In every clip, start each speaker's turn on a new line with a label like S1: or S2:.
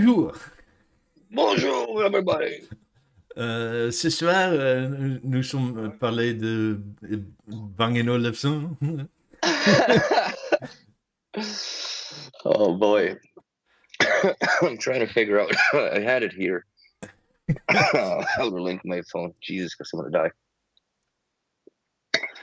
S1: Bonjour.
S2: Bonjour, everybody.
S1: Ce soir, nous sommes parlé de Bang Olufsen.
S2: Oh boy. I'm trying to figure out. I had it here. How to link my phone. Jesus, because I'm gonna die.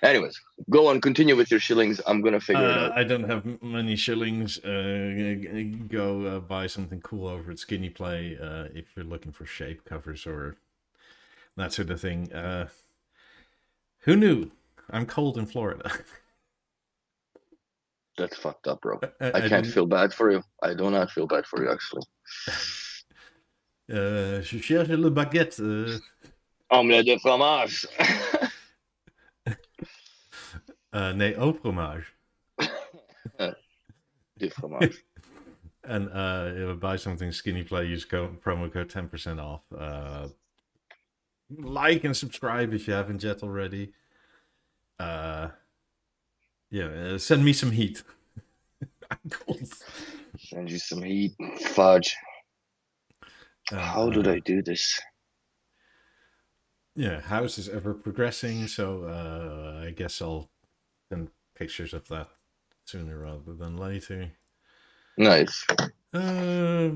S2: Anyways, go on. Continue with your shillings. I'm gonna figure it out.
S1: I don't have many shillings. Go buy something cool over at Skinny Play if you're looking for shape covers or that sort of thing. Who knew? I'm cold in Florida.
S2: That's fucked up, bro.
S1: I
S2: I can't
S1: didn't.
S2: feel bad for you. I do not feel bad for you, actually.
S1: Je cherche le baguette.
S2: Omelette de fromage.
S1: Nee, au fromage.
S2: De fromage.
S1: And buy something Skinny Play, use promo code 10% off. Like and subscribe if you haven't yet already. Send me some heat. I'm cold.
S2: Send you some heat. Fudge. How did I do this?
S1: Yeah, house is ever progressing, so I guess I'll send pictures of that sooner rather than later.
S2: Nice.
S1: I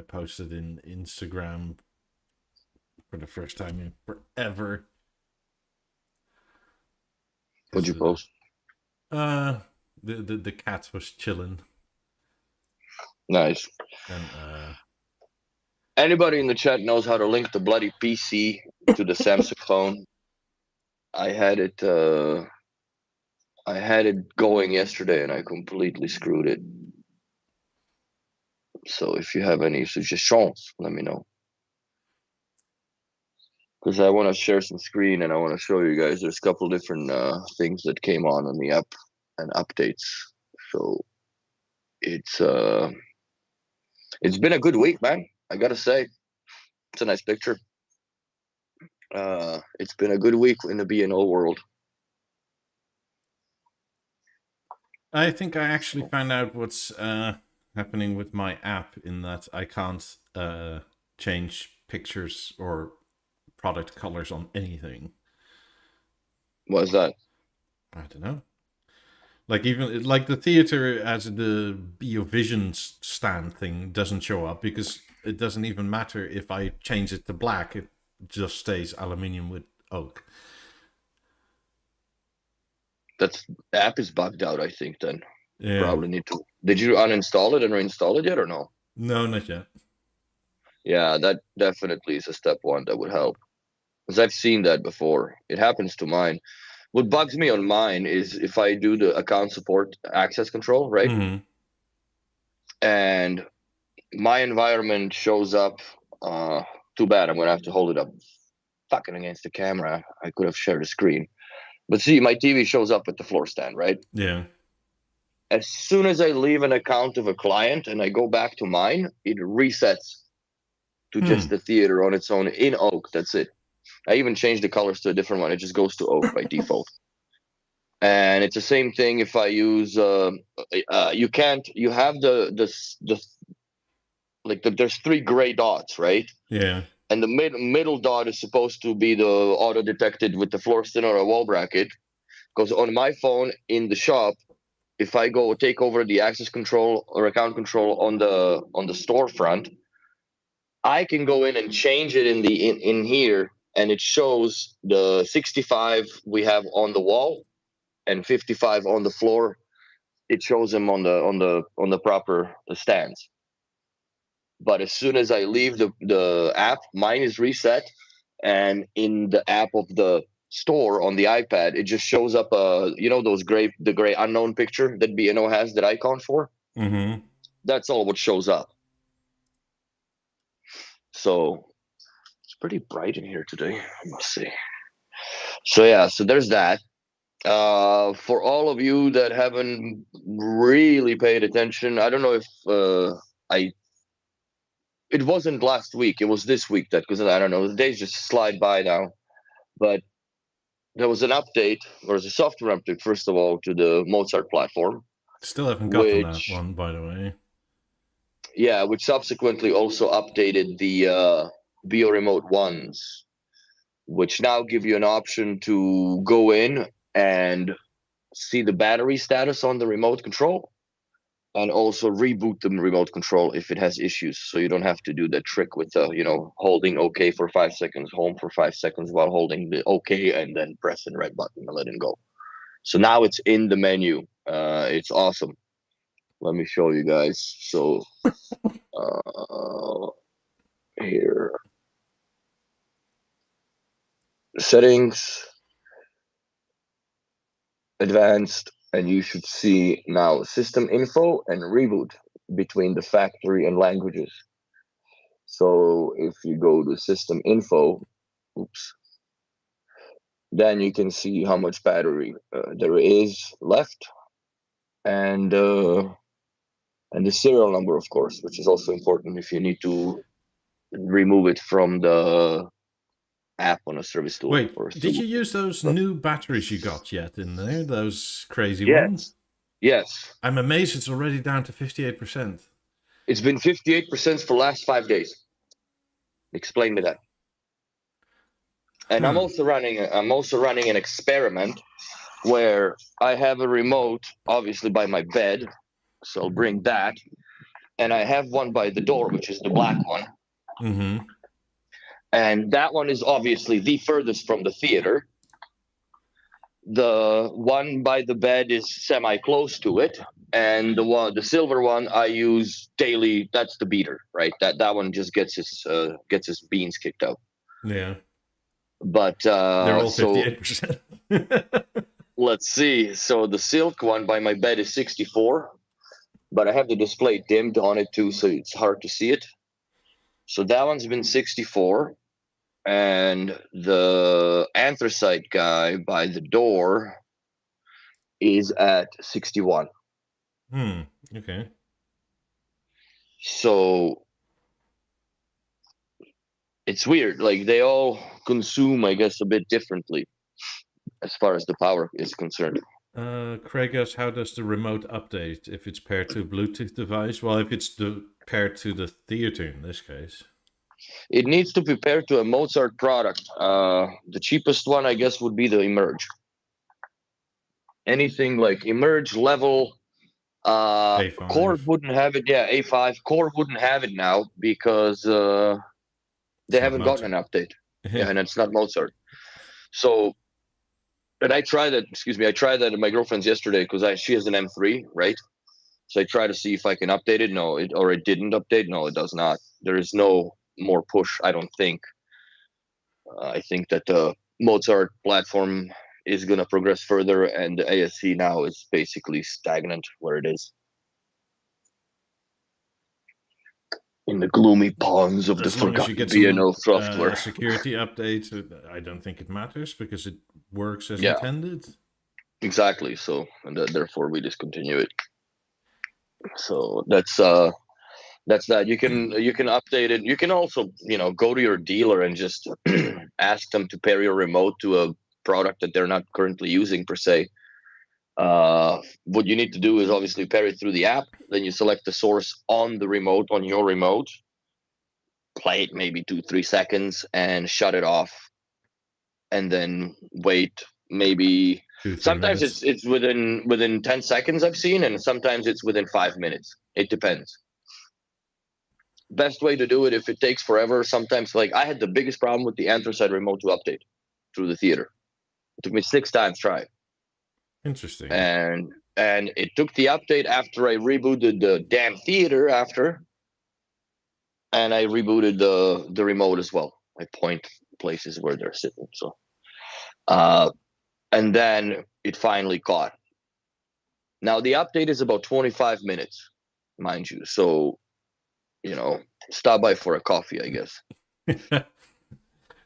S1: posted in Instagram for the first time in forever.
S2: What'd you post?
S1: The cat was chilling.
S2: Nice.
S1: And
S2: anybody in the chat knows how to link the bloody PC to the Samsung phone. I had it going yesterday and I completely screwed it. So if you have any suggestions, let me know. Because I want to share some screen and I want to show you guys. There's a couple different things that came on the app and updates. So it's been a good week, man. I gotta say, it's a nice picture. It's been a good week in the B&O world.
S1: I think I actually found out what's happening with my app in that I can't change pictures or product colors on anything.
S2: What is that?
S1: I don't know. Like even like the theater as the BeoVision stand thing doesn't show up because it doesn't even matter if I change it to black. It just stays aluminium with oak.
S2: The app is bugged out, I think. Then
S1: Yeah.
S2: probably need to. Did you uninstall it and reinstall it yet or no?
S1: No, not yet.
S2: Yeah, that definitely is a step one that would help. Because I've seen that before. It happens to mine. What bugs me on mine is if I do the account support access control, right?
S1: Mm-hmm.
S2: And my environment shows up. Too bad. I'm gonna have to hold it up fucking against the camera. I could have shared a screen. But see, my TV shows up at the floor stand, right?
S1: Yeah.
S2: As soon as I leave an account of a client and I go back to mine, it resets to just the theater on its own in oak. That's it. I even changed the colors to a different one. It just goes to oak by default. And it's the same thing if I use. You can't. You have there's three gray dots, right?
S1: Yeah.
S2: And the middle dot is supposed to be the auto detected with the floor stand or a wall bracket. Because on my phone in the shop, if I go take over the access control or account control on the storefront, I can go in and change it in here, and it shows the 65 we have on the wall and 55 on the floor. It shows them on the proper stands. But as soon as I leave the app, mine is reset, and in the app of the store on the iPad, it just shows up those gray unknown picture that B&O has that icon for.
S1: Mm-hmm.
S2: That's all what shows up. So it's pretty bright in here today, I must say. So yeah, so there's that. For all of you that haven't really paid attention, I don't know if it wasn't last week, it was this week because I don't know, the days just slide by now. But there was an update, or a software update, first of all, to the Mozart platform.
S1: Still haven't gotten that one, by the way.
S2: Yeah, which subsequently also updated the BeoRemote ones, which now give you an option to go in and see the battery status on the remote control, and also reboot the remote control if it has issues. So you don't have to do the trick with holding OK for 5 seconds, home for 5 seconds while holding the OK and then pressing the red button and letting go. So now it's in the menu. It's awesome. Let me show you guys. So here, settings, advanced, and you should see now system info and reboot between the factory and languages. So if you go to system info, then you can see how much battery there is left, and the serial number, of course, which is also important if you need to remove it from the app on a service tool.
S1: Wait, did you use those new batteries you got yet in there? Those crazy ones?
S2: Yes.
S1: I'm amazed it's already down to 58%.
S2: It's been 58% for the last 5 days. Explain me that. And I'm also running an experiment where I have a remote, obviously by my bed, so I'll bring that, and I have one by the door, which is the black one.
S1: Mm-hmm.
S2: And that one is obviously the furthest from the theater. The one by the bed is semi-close to it, and the silver one I use daily. That's the beater, right? That one just gets his beans kicked out.
S1: Yeah.
S2: But
S1: they're all 58%.
S2: Let's see. So the silk one by my bed is 64, but I have the display dimmed on it too, so it's hard to see it. So that one's been 64. And the anthracite guy by the door is at 61.
S1: Okay.
S2: So it's weird. Like they all consume, I guess, a bit differently as far as the power is concerned.
S1: Craig asks, how does the remote update if it's paired to a Bluetooth device? Well, if it's paired to the theater in this case.
S2: It needs to be paired to a Mozart product. The cheapest one, I guess, would be the Emerge. Anything like Emerge level, Core wouldn't have it. Yeah, A5 Core wouldn't have it now because they haven't gotten an update. Yeah, and it's not Mozart. So, and I tried that. Excuse me, I tried that at my girlfriend's yesterday because she has an M3, right? So I tried to see if I can update it. No, it didn't update. No, it does not. There is no more push, I don't think. I think that the Mozart platform is going to progress further, and the ASC now is basically stagnant where it is. In the gloomy ponds of the forgotten BNO software.
S1: Security update, I don't think it matters because it works as intended.
S2: Exactly. So, and therefore we discontinue it. So that's that. You can update it. You can also go to your dealer and just ask them to pair your remote to a product that they're not currently using per se. What you need to do is obviously pair it through the app. Then you select the source on the remote, on your remote, play it maybe 2-3 seconds and shut it off, and then wait maybe. Sometimes it's within 10 seconds I've seen, and sometimes it's within 5 minutes. It depends. Best way to do it, if it takes forever, sometimes, like I had the biggest problem with the anthracite remote to update through the theater. It took me 6 times try.
S1: Interesting.
S2: And it took the update after I rebooted the damn theater after, and I rebooted the remote as well. I point places where they're sitting. So and then it finally caught. Now the update is about 25 minutes, mind you. So, stop by for a coffee, I guess.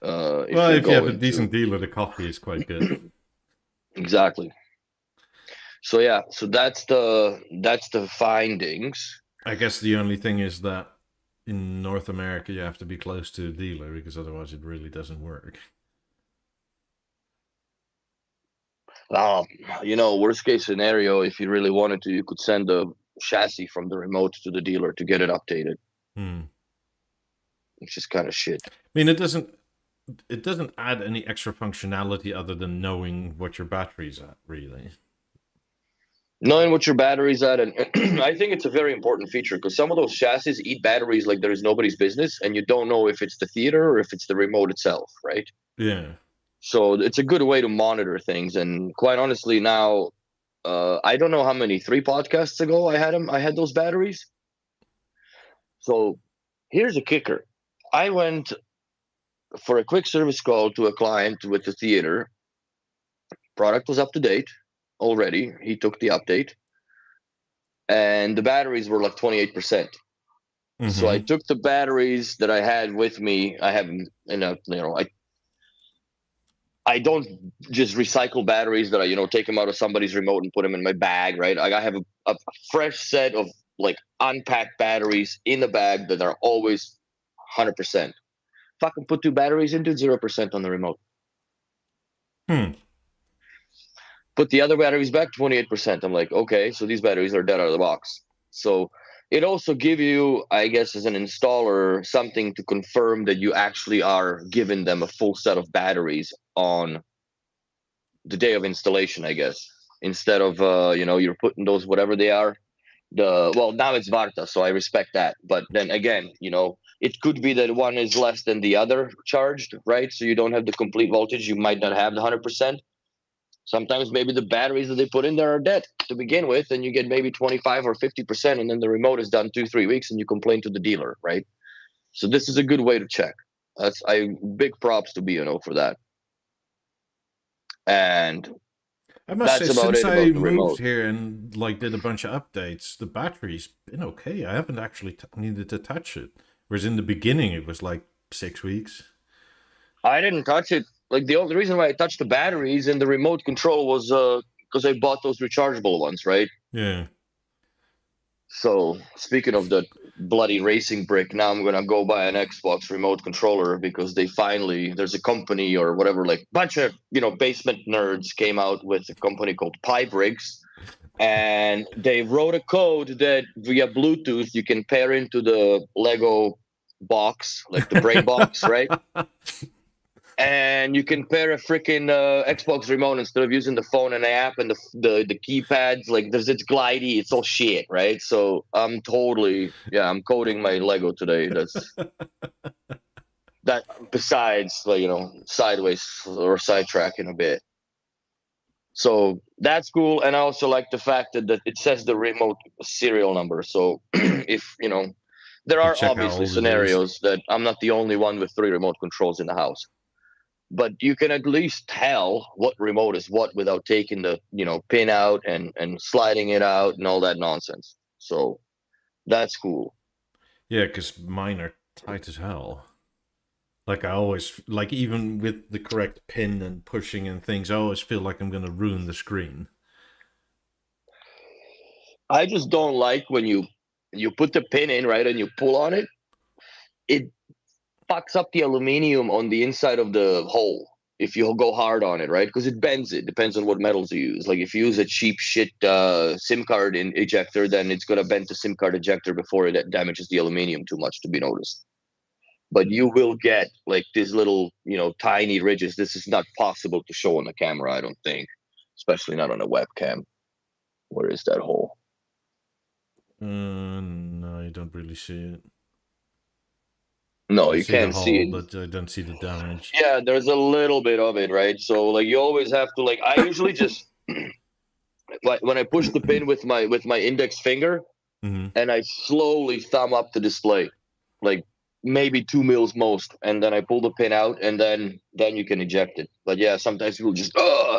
S1: Well, if you have a decent dealer, the coffee is quite good.
S2: Exactly. So yeah, so that's the findings.
S1: I guess the only thing is that in North America you have to be close to a dealer because otherwise it really doesn't work.
S2: Worst case scenario, if you really wanted to, you could send a chassis from the remote to the dealer to get it updated,
S1: Hmm.
S2: which is kind of shit.
S1: I mean, it doesn't add any extra functionality other than knowing what your battery's at, really.
S2: Knowing what your battery's at, and I think it's a very important feature because some of those chassis eat batteries like there is nobody's business, and you don't know if it's the theater or if it's the remote itself, right?
S1: Yeah.
S2: So it's a good way to monitor things. And quite honestly, now I don't know how many 3 podcasts ago I had those batteries. So here's a kicker: I went for a quick service call to a client with the theater. Product was up to date already. He took the update, and the batteries were like 28%. So I
S1: Mm-hmm.
S2: took the batteries that I had with me. I have, I don't just recycle batteries that I take them out of somebody's remote and put them in my bag, right? I have a fresh set of like unpacked batteries in the bag that are always 100%. If I can put 2 batteries into 0% on the remote.
S1: Hmm.
S2: Put the other batteries back 28%. I'm like, okay, so these batteries are dead out of the box. So it also give you, I guess, as an installer, something to confirm that you actually are giving them a full set of batteries on the day of installation, I guess, instead of you're putting those whatever they are. Now it's Varta, so I respect that. But then again, it could be that one is less than the other charged, right? So you don't have the complete voltage. You might not have the 100%. Sometimes maybe the batteries that they put in there are dead to begin with, and you get maybe 25 or 50%, and then the remote is done 2-3 weeks, and you complain to the dealer, right? So this is a good way to check. I big props to B&O for that. And
S1: I must say,
S2: that's about
S1: since
S2: it
S1: I
S2: about the
S1: moved
S2: remote.
S1: here and like did a bunch of updates, the battery's been okay. I haven't actually needed to touch it. Whereas in the beginning, it was like 6 weeks.
S2: I didn't touch it. Like the only reason why I touched the batteries and the remote control was because I bought those rechargeable ones, right?
S1: Yeah.
S2: So speaking of the bloody racing brick, now I'm gonna go buy an Xbox remote controller because there's a company or whatever, like bunch of basement nerds came out with a company called Pibriggs, and they wrote a code that via Bluetooth you can pair into the Lego box, like the brain box, right? And you can pair a freaking Xbox remote instead of using the phone and the app and the keypads. Like it's glidey, it's all shit, right? So I'm coding my Lego today. That's that. Besides, like sideways or sidetracking a bit. So that's cool, and I also like the fact that it says the remote serial number. So if there
S1: You
S2: are
S1: check how
S2: obviously
S1: old it is.
S2: scenarios that I'm not the only one with 3 remote controls in the house, but you can at least tell what remote is what without taking the pin out and sliding it out and all that nonsense. So that's cool.
S1: Yeah, because mine are tight as hell. Like I always like even with the correct pin and pushing and things, I always feel like I'm gonna ruin the screen.
S2: I just don't like when you put the pin in, right, and you pull on it, it fucks up the aluminum on the inside of the hole if you go hard on it, right? Because it bends it. Depends on what metals you use. Like if you use a cheap shit SIM card ejector, then it's gonna bend the SIM card ejector before it damages the aluminum too much to be noticed. But you will get like these little, tiny ridges. This is not possible to show on the camera, I don't think, especially not on a webcam. Where is that hole?
S1: No, I don't really see it.
S2: No,
S1: I
S2: you
S1: see the
S2: can't see
S1: hole,
S2: it.
S1: but I don't see the damage.
S2: Yeah, there's a little bit of it, right? So like you always have to like. I usually just like when I push the pin with my index finger
S1: Hmm.
S2: and I slowly thumb up the display, like maybe 2 mils most, and then I pull the pin out, and then you can eject it. But yeah, sometimes people just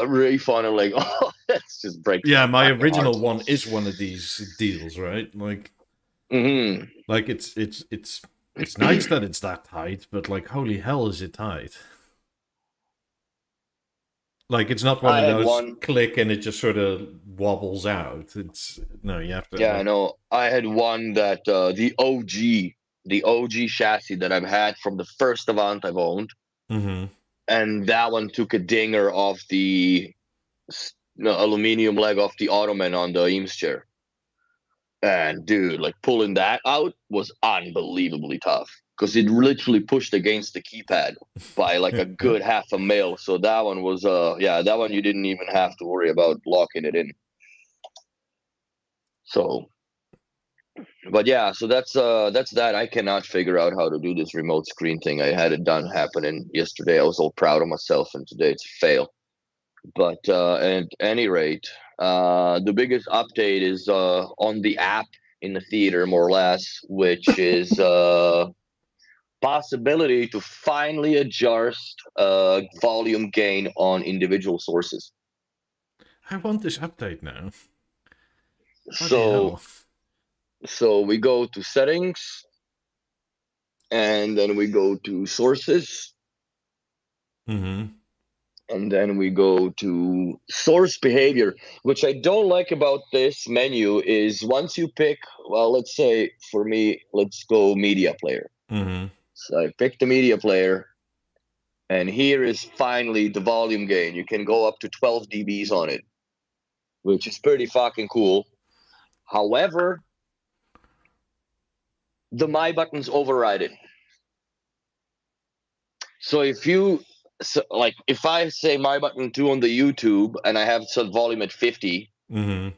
S2: reef on it like, oh, that just breaks
S1: Yeah,
S2: my
S1: my
S2: fucking heart.
S1: original one is one of these deals, right?
S2: Hmm.
S1: Like it's nice that it's that tight, but like holy hell is it tight? Like it's not one
S2: I
S1: of
S2: had
S1: those
S2: one.
S1: click and it just sort of wobbles out. It's no, you have to
S2: Yeah, I
S1: like
S2: know. I had one that the OG chassis that I've had from the first Avant I've owned,
S1: hmm
S2: and that one took a dinger off the aluminum leg off the ottoman on the Eames chair. And dude, like pulling that out was unbelievably tough because it literally pushed against the keypad by like a good half a mil. So that one was yeah, that one you didn't even have to worry about locking it in. So but yeah, so that's that. I cannot figure out how to do this remote screen thing. I had it done happening yesterday. I was all proud of myself, and today it's a fail. But at any rate, the biggest update is on the app in the theater, more or less, which is possibility to finally adjust volume gain on individual sources.
S1: I want this update now. Bloody
S2: So
S1: hell.
S2: so we go to settings, and then we go to sources,
S1: Mm-hmm.
S2: and then we go to source behavior. Which I don't like about this menu is once you pick, well, let's say for me, let's go media player.
S1: Mm-hmm.
S2: So I pick the media player, and here is finally the volume gain. You can go up to 12 dBs on it, which is pretty fucking cool. However, the my button's overridden. So if I say my button 2 on the YouTube and I have set volume at 50,
S1: Mm-hmm.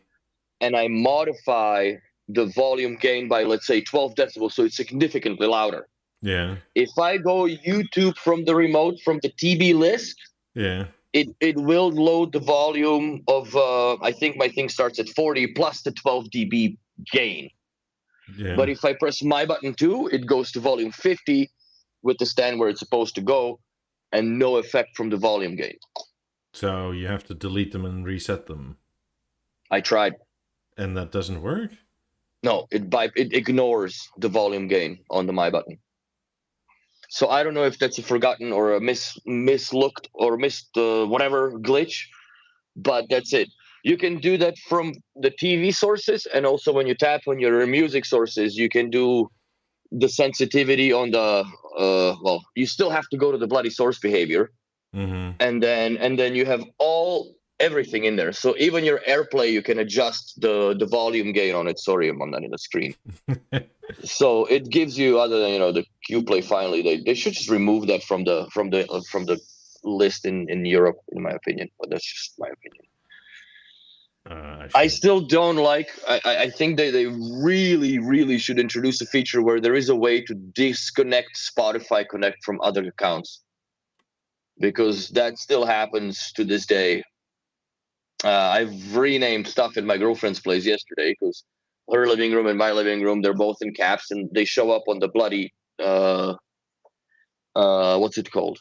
S2: and I modify the volume gain by, let's say, 12 decibels, so it's significantly louder.
S1: Yeah.
S2: If I go YouTube from the remote, from the TB list,
S1: Yeah.
S2: it will load the volume of, I think my thing starts at 40 plus the 12 dB gain.
S1: Yeah.
S2: But if I press my button 2, it goes to volume 50 with the stand where it's supposed to go, and no effect from the volume gain.
S1: So you have to delete them and reset them.
S2: I tried.
S1: And that doesn't work?
S2: No, it ignores the volume gain on the my button. So I don't know if that's a forgotten or a mislooked or missed whatever glitch, but that's it. You can do that from the TV sources, and also when you tap on your music sources, you can do the sensitivity on the well, you still have to go to the bloody source behavior,
S1: Mm-hmm.
S2: and then you have everything in there. So even your AirPlay, you can adjust the volume gain on it. Sorry, I'm not in the screen. So it gives you, other than the QPlay. Finally, they should just remove that from the list in Europe, in my opinion. But that's just my opinion. I still don't like. I think they really should introduce a feature where there is a way to disconnect Spotify Connect from other accounts, because that still happens to this day. I've renamed stuff in my girlfriend's place yesterday because her living room and my living room, they're both in caps, and they show up on the bloody what's it called?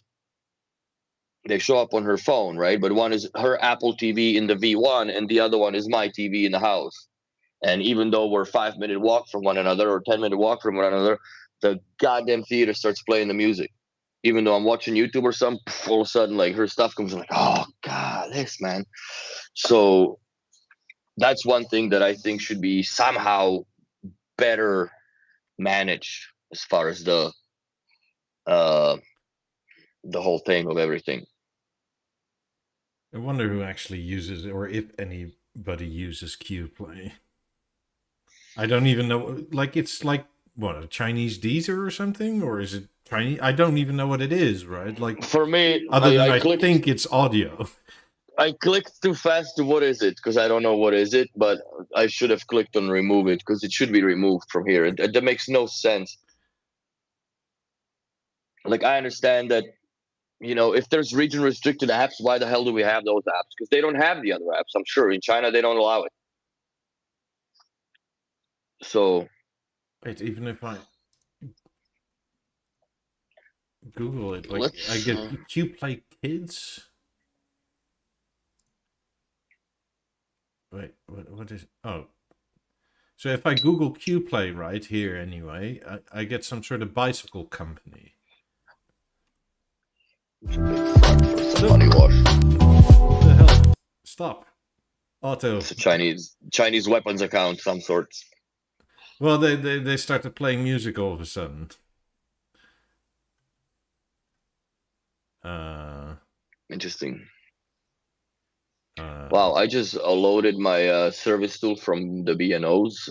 S2: They show up on her phone, right? But one is her Apple TV in the V1, and the other one is my TV in the house. And even though we're 5-minute walk from one another or 10-minute walk from one another, the goddamn theater starts playing the music. Even though I'm watching YouTube or something, all of a sudden, like, her stuff comes, like, oh god, this, man. So that's one thing that I think should be somehow better managed as far as the whole thing of everything.
S1: I wonder who actually uses it, or if anybody uses QPlay. I don't even know. Like, it's like, what, a Chinese Deezer or something? Or is it Chinese? I don't even know what it is, right? Like,
S2: For me,
S1: other than
S2: I
S1: I
S2: clicked.
S1: think it's audio.
S2: I clicked too fast to what is it, because I don't know what is it, but I should have clicked on remove it, because it should be removed from here. That makes no sense. Like, I understand that, if there's region restricted apps, why the hell do we have those apps? Because they don't have the other apps. I'm sure in China they don't allow it. So
S1: Wait, even if I Google it, like,
S2: let's.
S1: I get QPlay Kids. Wait, what is? Oh, so if I Google QPlay right here, anyway, I get some sort of bicycle company.
S2: Money wash.
S1: What the hell? Stop. Auto.
S2: It's a Chinese weapons account, some sorts.
S1: Well, they started playing music all of a sudden.
S2: Interesting. Wow, I just loaded my service tool from the BNOs,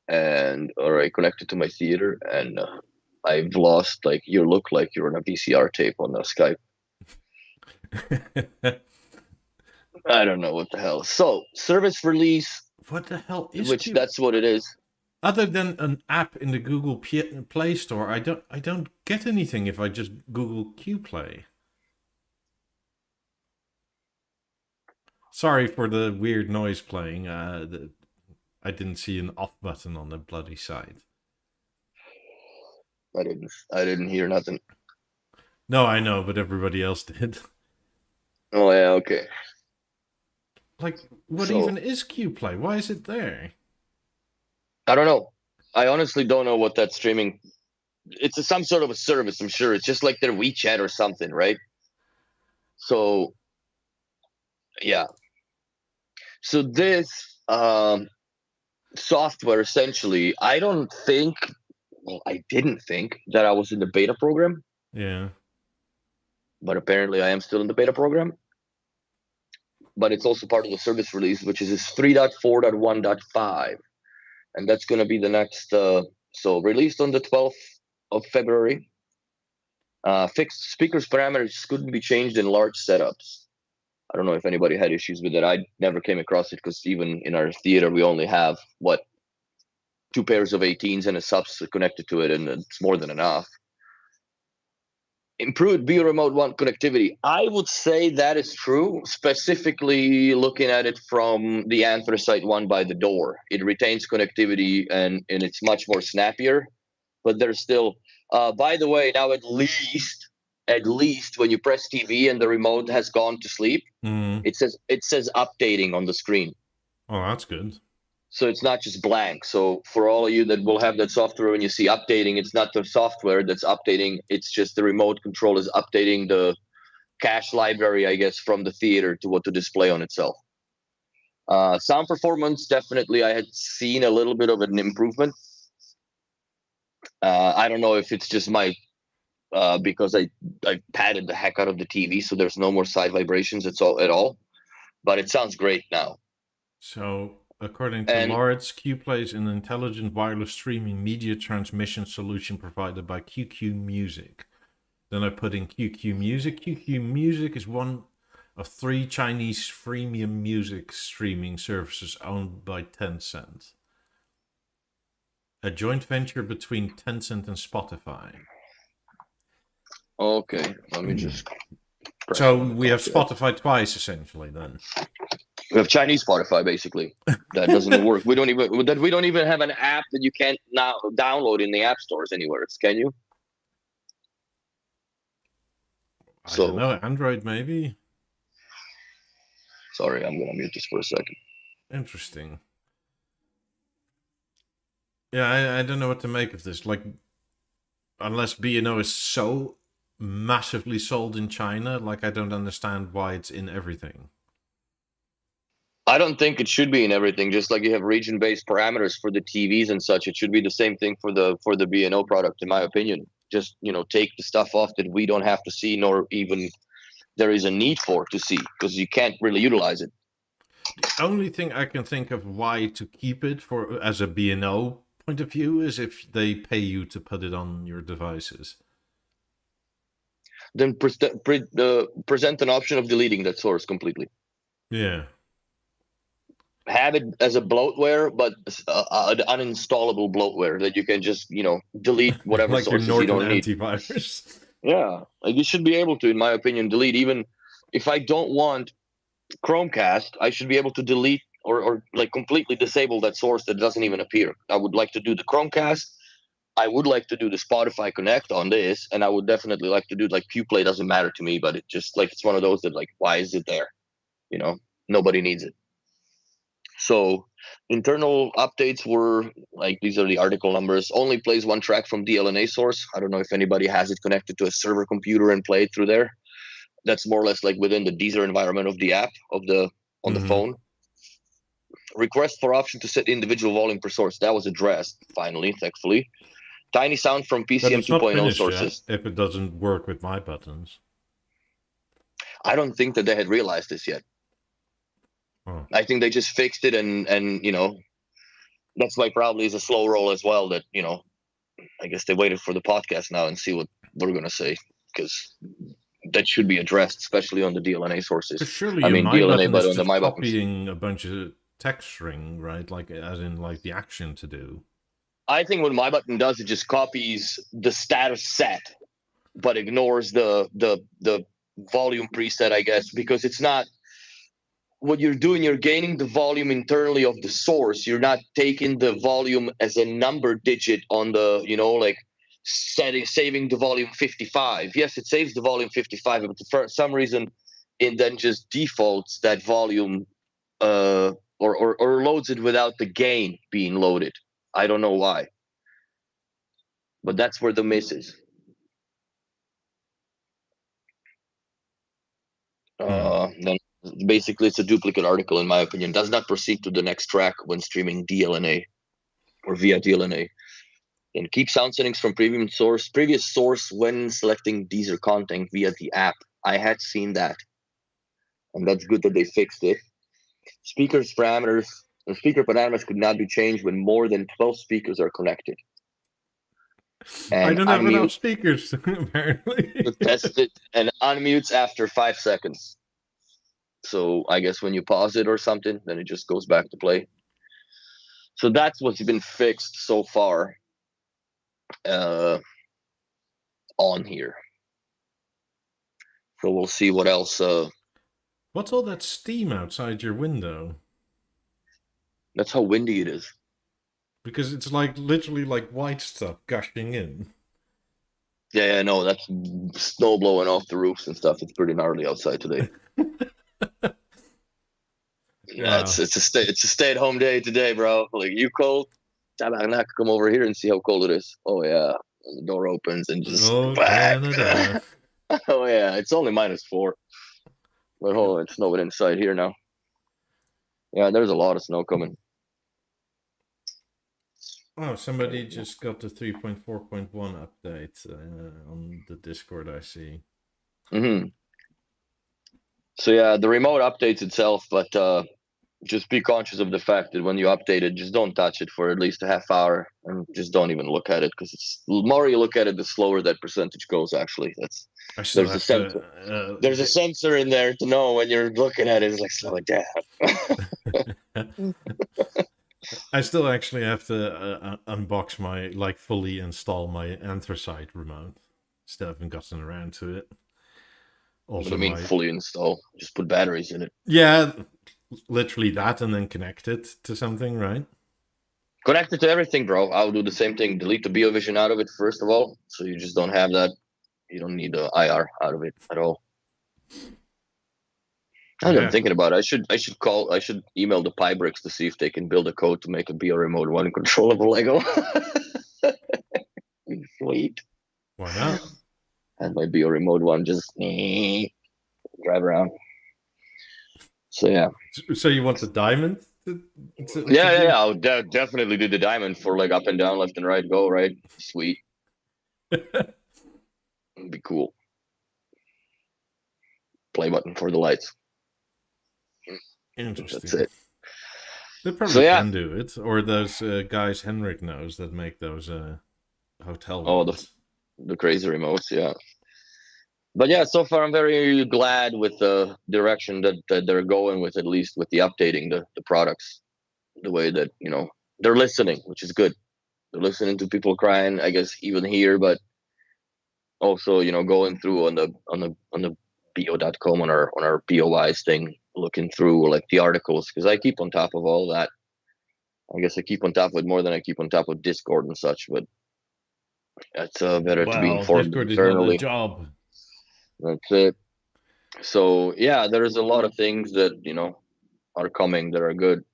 S2: and or I connect it to my theater, and I've lost like your look like you're on a VCR tape on the Skype. I don't know what the hell. So service release,
S1: What the hell is
S2: which
S1: Q?
S2: that's what it is.
S1: Other than an app in the Google Play Store, I don't get anything if I just Google QPlay. Sorry for the weird noise playing. I didn't see an off button on the bloody site.
S2: I didn't hear nothing.
S1: No, I know, but everybody else did.
S2: Oh yeah, okay.
S1: Like, what
S2: So
S1: even is QPlay? Why is it there?
S2: I don't know. I honestly don't know what that streaming. It's some sort of a service. I'm sure it's just like their WeChat or something, right? So yeah. So this software essentially, I don't think. Well, I didn't think that I was in the beta program,
S1: Yeah.
S2: but apparently I am still in the beta program. But it's also part of the service release, which is 3.4.1.5, and that's going to be the next. So released on the 12th of February. Fixed speakers parameters couldn't be changed in large setups. I don't know if anybody had issues with that. I never came across it because even in our theater, we only have what 2 pairs of 18s and a subs connected to it, and it's more than enough. Improved Via Remote One connectivity. I would say that is true, specifically looking at it from the anthracite one by the door. It retains connectivity and it's much more snappier, but there's still, by the way, now at least when you press TV and the remote has gone to sleep, it says updating on the screen.
S1: Oh, that's good.
S2: So it's not just blank. So for all of you that will have that software, when you see updating, it's not the software that's updating. It's just the remote control is updating the cache library, I guess, from the theater to what to display on itself. Sound performance, definitely, I had seen a little bit of an improvement. I don't know if it's just my because I padded the heck out of the TV, so there's no more side vibrations. It's all at all, but it sounds great now.
S1: So, according to
S2: And
S1: Lawrence, QPlay is an intelligent wireless streaming media transmission solution provided by QQ Music. Then I put in QQ Music. QQ Music is one of 3 Chinese freemium music streaming services owned by Tencent, a joint venture between Tencent and Spotify.
S2: okay, let me just.
S1: So we have Spotify twice, essentially. Then
S2: we have Chinese Spotify, basically. That doesn't work. We don't even have an app that you can't now download in the app stores anywhere. Can you?
S1: I don't know. Android, maybe.
S2: Sorry, I'm gonna mute this for a second.
S1: Interesting. Yeah, I don't know what to make of this. Like, unless B&O is so massively sold in China, like, I don't understand why it's in everything.
S2: I don't think it should be in everything. Just like you have region-based parameters for the TVs and such, it should be the same thing for the B&O product, in my opinion. Just take the stuff off that we don't have to see, nor even there is a need for to see, because you can't really utilize it.
S1: The only thing I can think of why to keep it for as a B&O point of view is if they pay you to put it on your devices.
S2: Then present an option of deleting that source completely.
S1: Yeah.
S2: Have it as a bloatware, but an uninstallable bloatware that you can just delete whatever
S1: like
S2: sources
S1: your
S2: you don't need.
S1: Antivirus.
S2: Yeah, like you should be able to, in my opinion, delete. Even if I don't want Chromecast, I should be able to delete or like completely disable that source that doesn't even appear. I would like to do the Chromecast. I would like to do the Spotify Connect on this, and I would definitely like to do like QPlay. Doesn't matter to me, but it just like it's one of those that like, why is it there? Nobody needs it. So internal updates were like, these are the article numbers. Only plays one track from DLNA source. I don't know if anybody has it connected to a server computer and play it through there. That's more or less like within the Deezer environment of the app on the phone. Request for option to set individual volume per source. That was addressed finally, thankfully. Tiny sound from PCM 2.0 sources.
S1: Yet, if it doesn't work with my buttons.
S2: I don't think that they had realized this yet. I think they just fixed it and That's why probably is a slow roll as well. That I guess they waited for the podcast now and see what we're gonna say, because that should be addressed, especially on the DLNA sources.
S1: Because surely
S2: I
S1: a
S2: mean
S1: my
S2: DLNA,
S1: button
S2: but
S1: is
S2: on the
S1: just
S2: my buttons.
S1: copying a bunch of text string, right? Like as in like the action to do.
S2: I think what my button does, it just copies the status set, but ignores the volume preset, I guess, because it's not what you're doing. You're gaining the volume internally of the source. You're not taking the volume as a number digit on the, like saving the volume 55. Yes, it saves the volume 55, but for some reason it then just defaults that volume, or loads it without the gain being loaded. I don't know why, but that's where the miss is. Then basically it's a duplicate article, in my opinion. Does not proceed to the next track when streaming DLNA or via DLNA. And keep sound settings from previous source when selecting Deezer content via the app. I had seen that, and that's good that they fixed it. Speaker parameters could not be changed when more than 12 speakers are connected.
S1: I
S2: And
S1: don't have enough speakers, apparently.
S2: Test it and unmutes after 5 seconds. So I guess when you pause it or something, then it just goes back to play. So that's what's been fixed so far on here. So we'll see what else.
S1: What's all that steam outside your window?
S2: That's how windy it is.
S1: Because it's like literally like white stuff gushing in.
S2: Yeah, no, that's snow blowing off the roofs and stuff. It's pretty gnarly outside today. Yeah, it's a stay-at-home day today, bro. Like, you cold? Tabarnak, come over here and see how cold it is. Oh yeah, and the door opens and just
S1: Canada.
S2: Oh yeah, it's only -4. But hold on, it's snowing inside here now. Yeah, there's a lot of snow coming.
S1: Oh, somebody just got the 3.4.1 update on the Discord, I see.
S2: So yeah, the remote updates itself, but just be conscious of the fact that when you update it, just don't touch it for at least a half hour, and just don't even look at it, because the more you look at it, the slower that percentage goes. Actually, there's a sensor. There's a sensor in there to know when you're looking at it. It's like, slow it down.
S1: I still actually have to unbox fully install my Anthracite remote. Still haven't gotten around to it.
S2: Also, what do you mean fully install? Just put batteries in it.
S1: Yeah, literally that, and then connect it to something, right?
S2: Connect it to everything, bro. I'll do the same thing. Delete the BeoVision out of it first of all, so you just don't have that. You don't need the IR out of it at all. I'm thinking about it. I should email the Pybricks to see if they can build a code to make a Beo Remote 1 controllable Lego. Sweet.
S1: Why not?
S2: And my Beo Remote 1 just drive around. So yeah.
S1: So you want the diamond?
S2: Yeah. I'll definitely do the diamond for like up and down, left and right, go right. Sweet. It'd be cool. Play button for the lights.
S1: Interesting.
S2: That's it.
S1: They probably can do it, or those guys Henrik knows that make those hotel.
S2: Oh, the crazy remotes, yeah. But yeah, so far I'm very glad with the direction that they're going with, at least with the updating the products, the way that they're listening, which is good. They're listening to people crying, I guess, even here, but also going through on the Beo.com on our BOWise thing, looking through like the articles, because I keep on top of all that. I guess I keep on top of it more than I keep on top of Discord and such, but it's better to be informed
S1: Discord
S2: internally.
S1: Is not a job.
S2: That's it. So yeah, there's a lot of things that are coming that are good.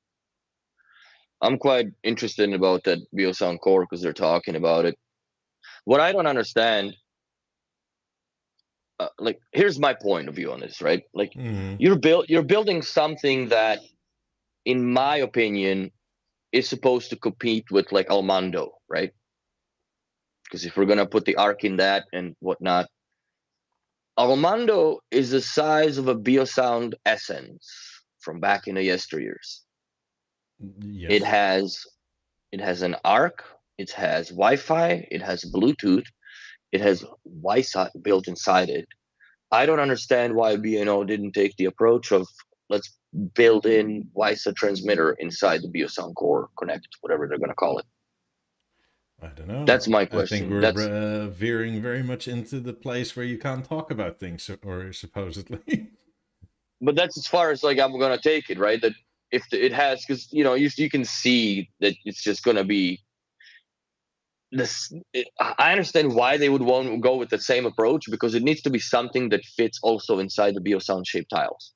S2: I'm quite interested about that BeoSound Core because they're talking about it. What I don't understand, like, here's my point of view on this, right? Like, you're building something that, in my opinion, is supposed to compete with like Almando, right? Because if we're gonna put the arc in that and whatnot, Almando is the size of a BeoSound Essence from back in the yesteryears. Yes. It has it has an ARC, it has Wi-Fi, it has Bluetooth, it has Wi-Fi built inside it. I don't understand why B&O didn't take the approach of let's build in Wi-Fi transmitter inside the BeoSound Core Connect, whatever they're going to call it.
S1: I don't know.
S2: That's my
S1: I think
S2: question.
S1: we're
S2: That's
S1: veering very much into the place where you can't talk about things, or supposedly.
S2: but that's as far as like I'm going to take it, right? That if it has, because you can see that it's just going to be this. I understand why they would want to go with the same approach, because it needs to be something that fits also inside the BeoSound shape tiles,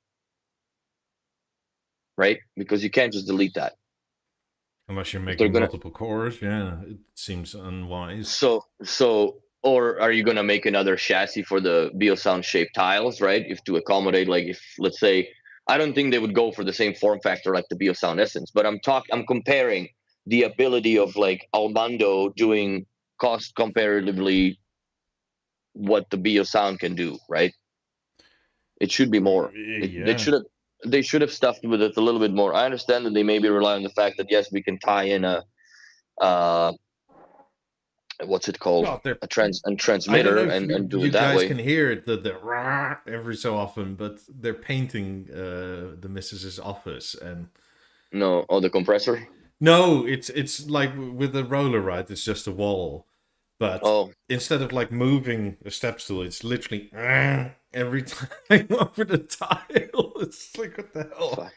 S2: right? Because you can't just delete that.
S1: Unless you're
S2: If they're
S1: making
S2: gonna
S1: multiple cores, yeah, it seems unwise.
S2: or are you gonna make another chassis for the BeoSound shape tiles, right? If to accommodate, like, if let's say, I don't think they would go for the same form factor like the BeoSound Essence, but I'm comparing the ability of like Almando doing cost comparatively what the BeoSound can do, right? It should be more.
S1: Yeah.
S2: They should have stuffed with it a little bit more. I understand that they maybe rely on the fact that yes, we can tie in a uh what's it called,
S1: God, they're.
S2: a
S1: I don't
S2: transmitter,
S1: know if
S2: and do
S1: you
S2: it that
S1: guys
S2: way.
S1: can hear it, the rah every so often, but they're painting the missus's office, and
S2: No, oh, the compressor.
S1: no, it's like with the roller, right? It's just a wall, but
S2: Oh,
S1: instead of like moving a step stool, it's literally every time over the tile. It's like, what the hell?
S2: fuck.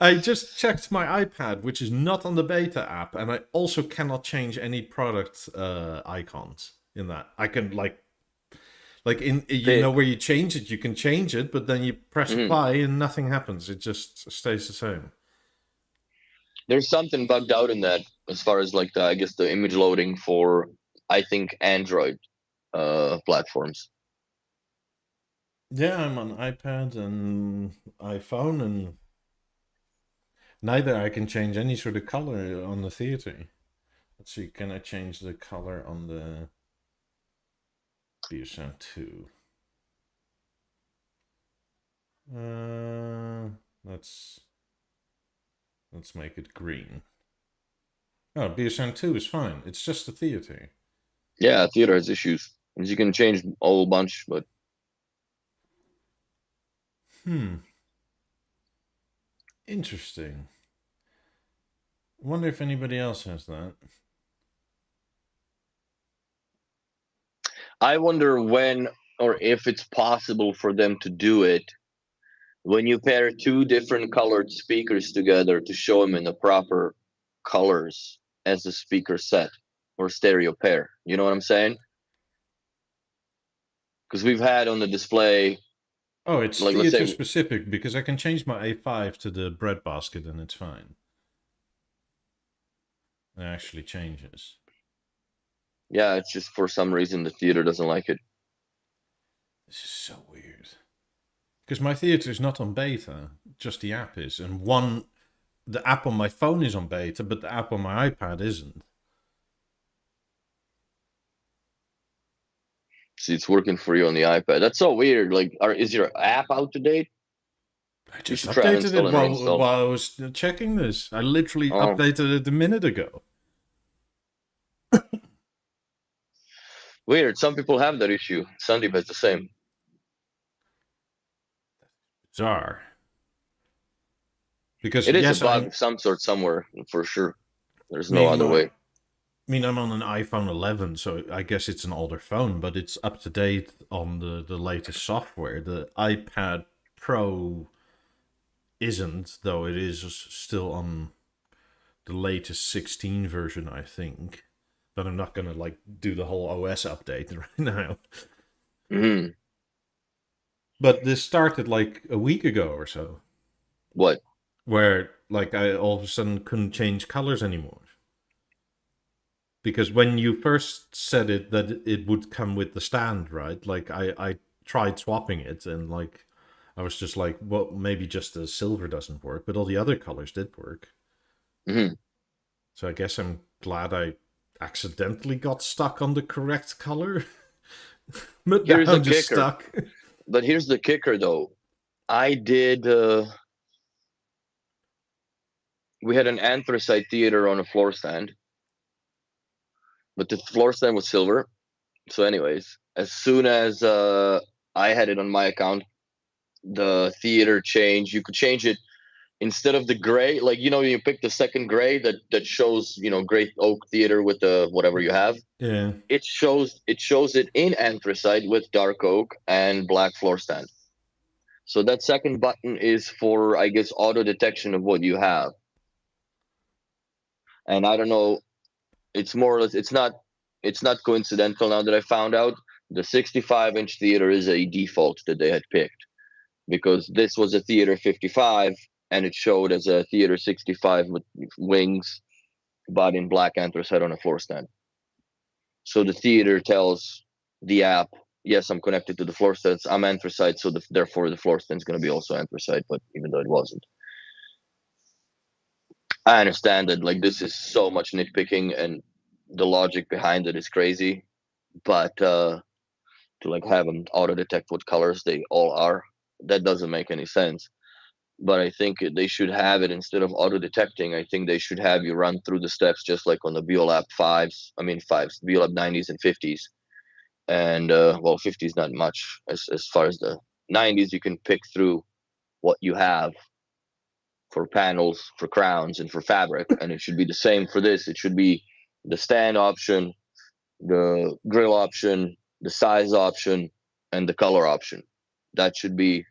S1: I just checked my iPad, which is not on the beta app, and I also cannot change any product icons in that. I can like in
S2: They,
S1: where you change it, you can change it, but then you press
S2: mhm.
S1: apply and nothing happens. It just stays the same.
S2: There's something bugged out in that as far as like I guess the image loading for, I think, Android platforms.
S1: Yeah, I'm on iPad and iPhone, and neither I can change any sort of color on the theater. Let's see, can I change the color on the BeoSound 2? Uh, let's make it green. Oh, BeoSound 2 is fine. It's just the theater.
S2: Yeah, theater has issues. And you can change a whole bunch, but
S1: Interesting. Wonder if anybody else has that.
S2: I wonder when or if it's possible for them to do it when you pair two different colored speakers together to show them in the proper colors as a speaker set or stereo pair. You know what I'm saying? Because we've had on the display,
S1: Oh, it's
S2: like, let's
S1: theater
S2: say,
S1: specific because I can change my A5 to the breadbasket and it's fine. It actually changes.
S2: yeah, it's just for some reason the theater doesn't like it.
S1: This is so weird. Because my theater is not on beta, just the app is. And the app on my phone is on beta, but the app on my iPad isn't.
S2: See, it's working for you on the iPad. That's so weird. Like, is your app out to date?
S1: I
S2: You
S1: just
S2: should try
S1: updated
S2: uninstall
S1: it
S2: and reinstall.
S1: while I was checking this. I literally
S2: Oh,
S1: updated it a minute ago.
S2: weird. Some people have that issue. Sandeep has the same.
S1: Bizarre. Because
S2: It is a
S1: yes,
S2: bug of some sort somewhere, for sure. There's no
S1: mean
S2: other
S1: my
S2: way.
S1: I mean, I'm on an iPhone 11, so I guess it's an older phone, but it's up to date on the latest software. The iPad Pro isn't, though it is still on the latest 16 version, I think. But I'm not gonna like do the whole OS update right now.
S2: Hmm.
S1: But this started like a week ago or so,
S2: What?
S1: where like I all of a sudden couldn't change colors anymore. Because when you first said it that it would come with the stand, right? Like I tried swapping it and like I was just like, well, maybe just the silver doesn't work, but all the other colors did work.
S2: Hmm.
S1: So I guess I'm glad I accidentally got stuck on the correct color. But now
S2: Here's the
S1: I'm just
S2: kicker.
S1: stuck.
S2: But here's the kicker, though. I did we had an anthracite theater on a floor stand, but the floor stand was silver. So, anyways, as soon as I had it on my account, the theater changed. You could change it instead of the gray, like you pick the second gray that shows Great Oak Theater with the whatever you have.
S1: Yeah.
S2: It shows it in anthracite with dark oak and black floor stand. So that second button is for, I guess, auto detection of what you have. And I don't know, it's more or less, it's not coincidental now that I found out the 65-inch theater is a default that they had picked, because this was a theater 55 and it showed as a theater 65 with wings, but in black anthracite on a floor stand. So the theater tells the app, yes, I'm connected to the floor stands. I'm anthracite, so therefore the floor stand is going to be also anthracite, but even though it wasn't. I understand that like this is so much nitpicking and the logic behind it is crazy, but to like have them auto detect what colors they all are, that doesn't make any sense. But I think they should have it, instead of auto detecting, I think they should have you run through the steps just like on the BeoLab 5s, BeoLab 90s and 50s. And well, 50s not much. As far as the 90s, you can pick through what you have for panels, for crowns, and for fabric, and it should be the same for this. It should be the stand option, the grill option, the size option, and the color option. That should be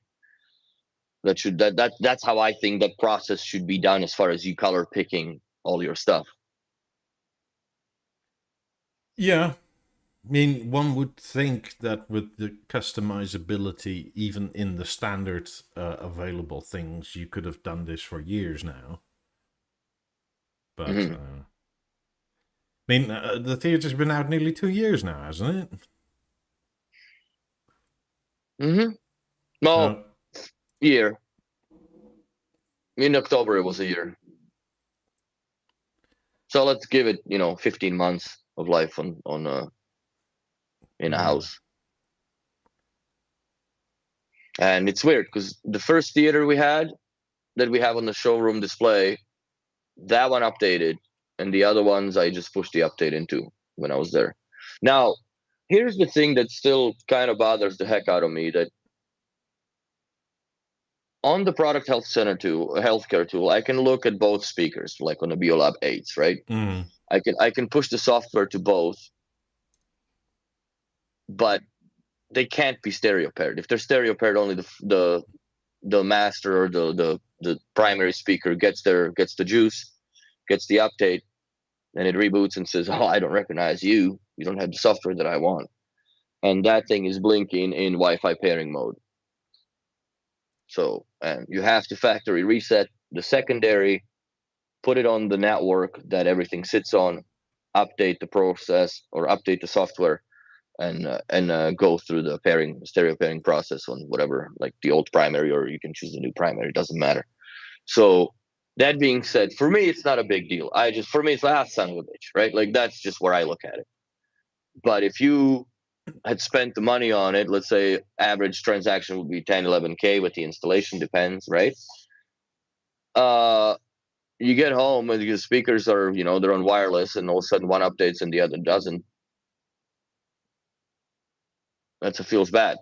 S2: that's how I think that process should be done as far as you color picking all your stuff.
S1: Yeah. I mean, one would think that with the customizability, even in the standard available things, you could have done this for years now. But,
S2: Hmm.
S1: I mean, the theater's been out nearly 2 years now, hasn't it?
S2: Hmm. Well,
S1: So,
S2: year. In October it was a year. So let's give it, 15 months of life on in a
S1: yeah.
S2: house. And it's weird because the first theater we had that we have on the showroom display, that one updated, and the other ones I just pushed the update into when I was there. Now, here's the thing that still kind of bothers the heck out of me, that on the product health center tool, healthcare tool, I can look at both speakers, like on the BeoLab 8s, right?
S1: Mm.
S2: I can push the software to both, but they can't be stereo paired. If they're stereo paired, only the master or the primary speaker gets the juice, gets the update, and it reboots and says, "Oh, I don't recognize you. You don't have the software that I want." And that thing is blinking in Wi-Fi pairing mode. So, and you have to factory reset the secondary, put it on the network that everything sits on, update the process or update the software, and go through the stereo pairing process on whatever, like the old primary, or you can choose the new primary. It doesn't matter. So that being said, for me, it's not a big deal. For me, it's like, son of a bitch, right? Like that's just where I look at it. But if you had spent the money on it, let's say average transaction would be 10, 11K with the installation, depends, right? Uh, you get home and your speakers are, they're on wireless, and all of a sudden one updates and the other doesn't. That feels bad.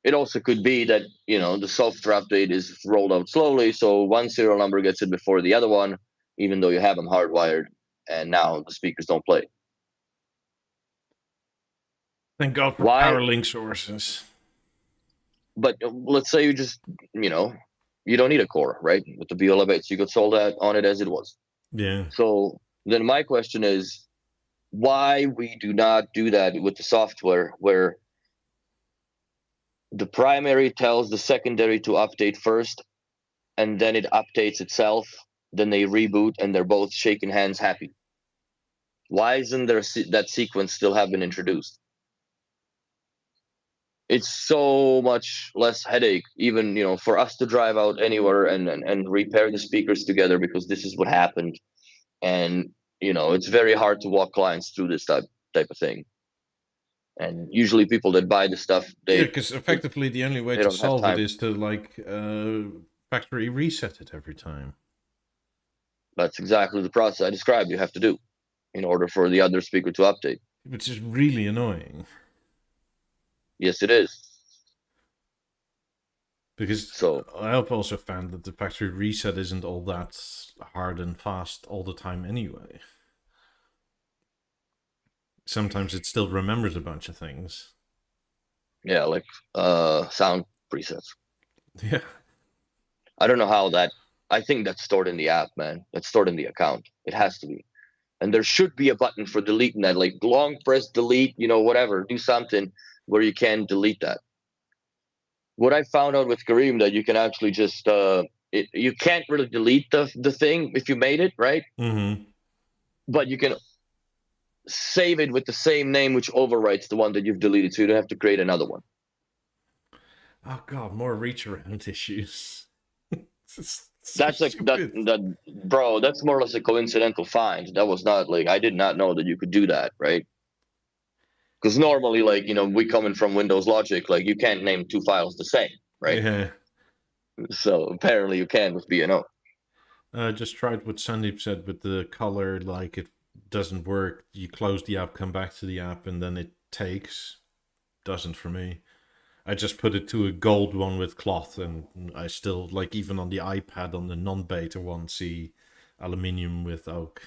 S2: It also could be that, the software update is rolled out slowly, so one serial number gets it before the other one, even though you have them hardwired, and now the speakers don't play.
S1: Thank God for
S2: Why?
S1: power link sources.
S2: But let's say you just, you don't need a core, right? With the BeoLab, you could solve that on it as it was.
S1: Yeah.
S2: So then my question is, why we do not do that with the software, where the primary tells the secondary to update first, and then it updates itself, then they reboot, and they're both shaking hands happy? Why isn't there that sequence still have been introduced? It's so much less headache, even for us to drive out anywhere and repair the speakers together, because this is what happened. And it's very hard to walk clients through this type of thing. And usually people that buy the stuff,
S1: Yeah,
S2: they
S1: because effectively the only way
S2: they
S1: to
S2: don't have
S1: solve it
S2: time.
S1: is to, like, factory reset it every time.
S2: That's exactly the process I described you have to do in order for the other speaker to update.
S1: Which is really annoying.
S2: Yes, it is.
S1: Because
S2: So
S1: I've also found that the factory reset isn't all that hard and fast all the time anyway. Sometimes it still remembers a bunch of things.
S2: yeah, like sound presets.
S1: Yeah.
S2: I don't know how that. I think that's stored in the app, man. That's stored in the account. It has to be. And there should be a button for deleting that, like long press delete, whatever. Do something where you can delete that. What I found out with Kareem that you can actually just you can't really delete the thing if you made it, right?
S1: Mm-hmm.
S2: But you can save it with the same name, which overwrites the one that you've deleted, so you don't have to create another one.
S1: Oh god, more reach around issues.
S2: That's like that, bro. That's more or less a coincidental find. That was not like I did not know that you could do that, right? Because normally, like we coming from Windows Logic, like you can't name two files the same, right?
S1: Yeah.
S2: So apparently you can with BNO.
S1: I just tried what Sandeep said with the color, like it doesn't work. You close the app, come back to the app, and then it takes. Doesn't for me. I just put it to a gold one with cloth, and I still, like, even on the iPad, on the non-beta one, see aluminium with oak.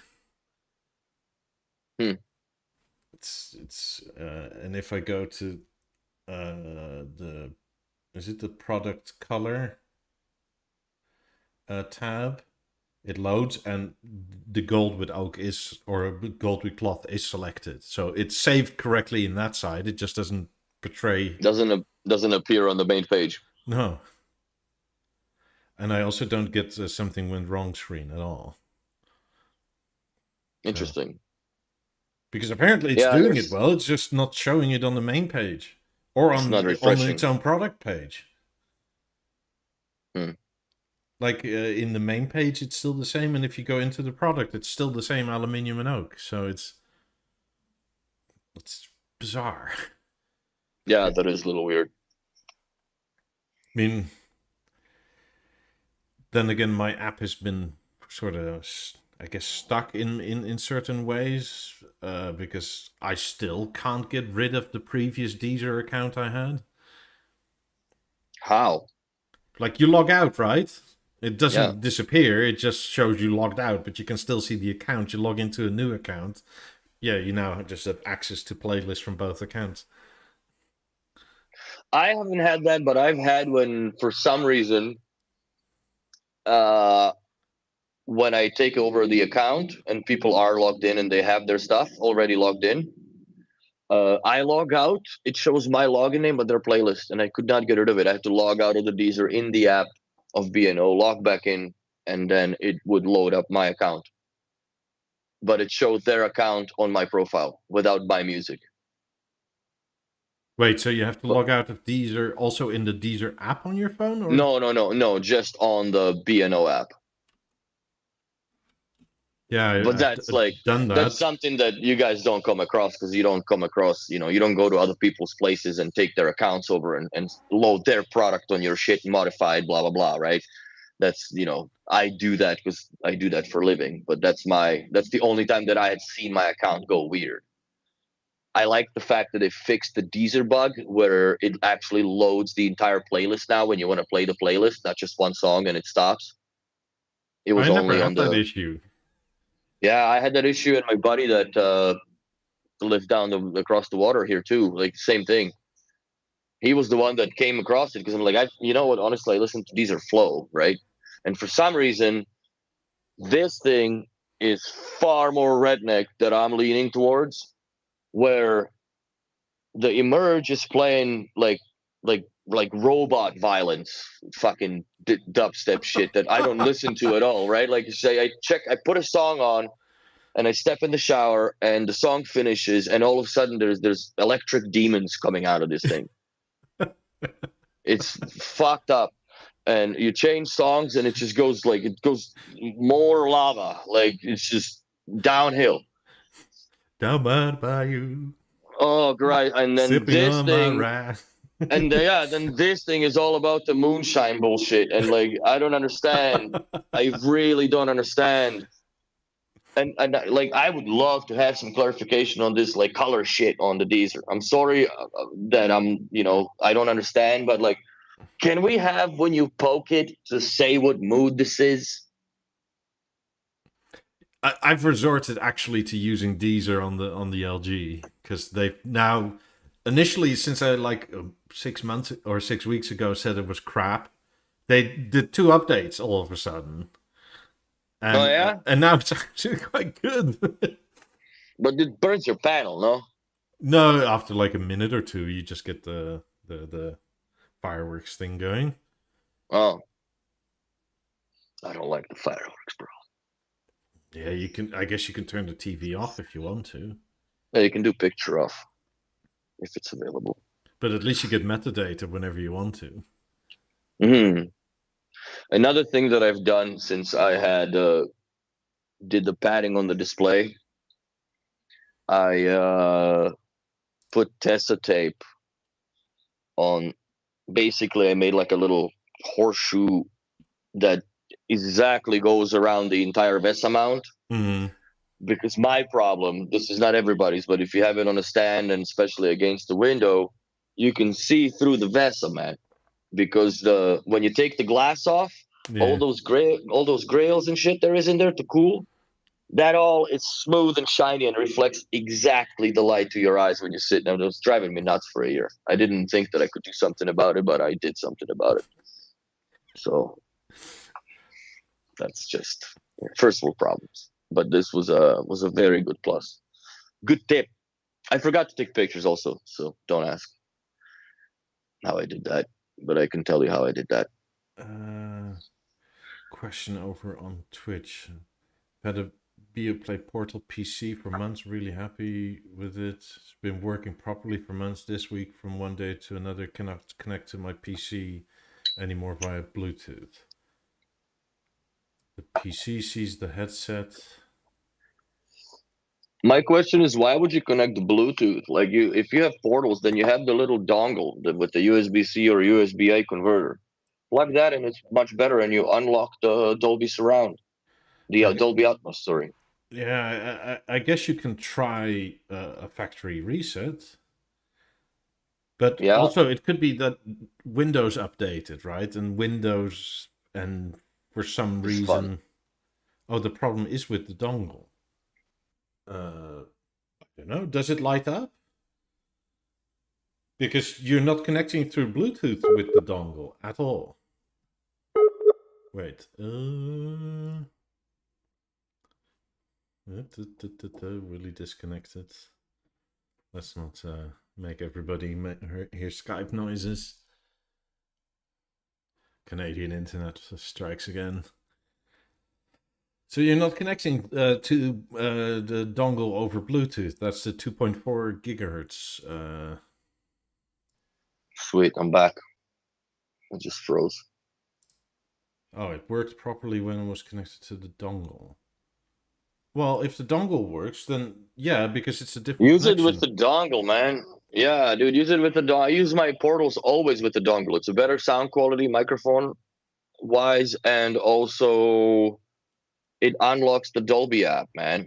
S1: It's and if I go to is it the product color tab, it loads and the gold with oak is, or gold with cloth is selected, so it's saved correctly in that side. It just doesn't portray,
S2: Doesn't appear on the main page.
S1: no. And I also don't get something went wrong screen at all.
S2: Interesting.
S1: Because apparently it's doing it well, it's just not showing it on the main page or on its own product page. Like in the main page, it's still the same, and if you go into the product, it's still the same aluminium and oak. So it's bizarre.
S2: Yeah, that is a little weird.
S1: I mean, then again, my app has been sort of, I guess, stuck in certain ways because I still can't get rid of the previous Deezer account I had.
S2: How?
S1: Like you log out, right? It doesn't disappear. It just shows you logged out, but you can still see the account. You log into a new account. Yeah, you now just have access to playlists from both accounts.
S2: I haven't had that, but I've had when, for some reason, when I take over the account and people are logged in and they have their stuff already logged in, I log out. It shows my login name, but their playlist, and I could not get rid of it. I have to log out of the Deezer in the app of BNO, log back in, and then it would load up my account. But it showed their account on my profile without my music.
S1: Wait, so you have to log out of Deezer also in the Deezer app on your phone? Or?
S2: No, just on the BNO app.
S1: Yeah,
S2: but that's like that's something that you guys don't come across because you don't come across, you don't go to other people's places and take their accounts over and load their product on your shit and modify it, blah blah blah, right? That's I do that because I do that for a living, but that's the only time that I had seen my account go weird. I like the fact that they fixed the Deezer bug where it actually loads the entire playlist now when you want to play the playlist, not just one song and it stops. It was only on
S1: that issue.
S2: Yeah, I had that issue, and my buddy that lived across the water here too, like same thing. He was the one that came across it because I'm like, you know what? Honestly, I listen to Deezer Flow, right? And for some reason, this thing is far more redneck that I'm leaning towards, where the Emerge is playing like robot violence, fucking dubstep shit that I don't listen to at all, right? Like, say I put a song on and I step in the shower and the song finishes and all of a sudden there's electric demons coming out of this thing. It's fucked up. And you change songs and it just goes more lava, like it's just downhill.
S1: Down by you.
S2: Oh, great. And then
S1: sipping
S2: this
S1: on
S2: thing
S1: my
S2: and then this thing is all about the moonshine bullshit, and like I don't understand. I really don't understand and like I would love to have some clarification on this like color shit on the Deezer. I'm sorry that I don't understand, but like, can we have when you poke it to say what mood this is?
S1: I've resorted actually to using Deezer on the LG because they've now initially since I like 6 months or 6 weeks ago said it was crap. They did 2 updates all of a sudden,
S2: Oh
S1: and
S2: yeah,
S1: and now it's actually quite good.
S2: but it burns your panel, no?
S1: No, after like a minute or two, you just get the fireworks thing going.
S2: Oh, I don't like the fireworks, bro.
S1: Yeah, you can. I guess you can turn the TV off if you want to,
S2: Yeah, you can do picture off if it's available.
S1: but at least you get metadata whenever you want to.
S2: Hmm. Another thing that I've done since I had did the padding on the display, I put Tessa tape on. Basically, I made like a little horseshoe that exactly goes around the entire VESA mount.
S1: Mm.
S2: Because my problem, this is not everybody's, but if you have it on a stand and especially against the window, you can see through the VESA, man. Because when you take the glass off,
S1: Yeah.
S2: all those grails and shit there is in there to cool, that all is smooth and shiny and reflects exactly the light to your eyes when you sit down. It was driving me nuts for a year. I didn't think that I could do something about it, but I did something about it. So that's just first world problems. But this was a very good plus. Good tip. I forgot to take pictures also, so don't ask how I did that, but I can tell you how I did that.
S1: Question over on Twitch. Had a BeoPlay Portal PC for months. Really happy with it. It's been working properly for months. This week, from one day to another, cannot connect to my PC anymore via Bluetooth. The PC sees the headset.
S2: My question is, why would you connect the Bluetooth? Like if you have portals, then you have the little dongle with the USB-C or USB-A converter. Plug that in, it's much better, and you unlock the Dolby Surround, the
S1: I,
S2: Dolby Atmos. Sorry.
S1: yeah, I guess you can try a factory reset. But
S2: Yeah,
S1: also, it could be that Windows updated, right? And for some
S2: it's fun.
S1: reason, oh, the problem is with the dongle. I don't know. Does it light up? Because you're not connecting through Bluetooth with the dongle at all. Wait. Really disconnected. Let's not make everybody hear Skype noises. Canadian internet strikes again. So you're not connecting to the dongle over Bluetooth. That's the 2.4 gigahertz.
S2: Sweet, I'm back. I just froze.
S1: Oh, it worked properly when it was connected to the dongle. Well, if the dongle works, then yeah, because it's a different
S2: Use it with
S1: connection.
S2: the dongle, man. Yeah, dude, use it with the dongle. I use my portals always with the dongle. It's a better sound quality, microphone wise, and also it unlocks the Dolby app, man.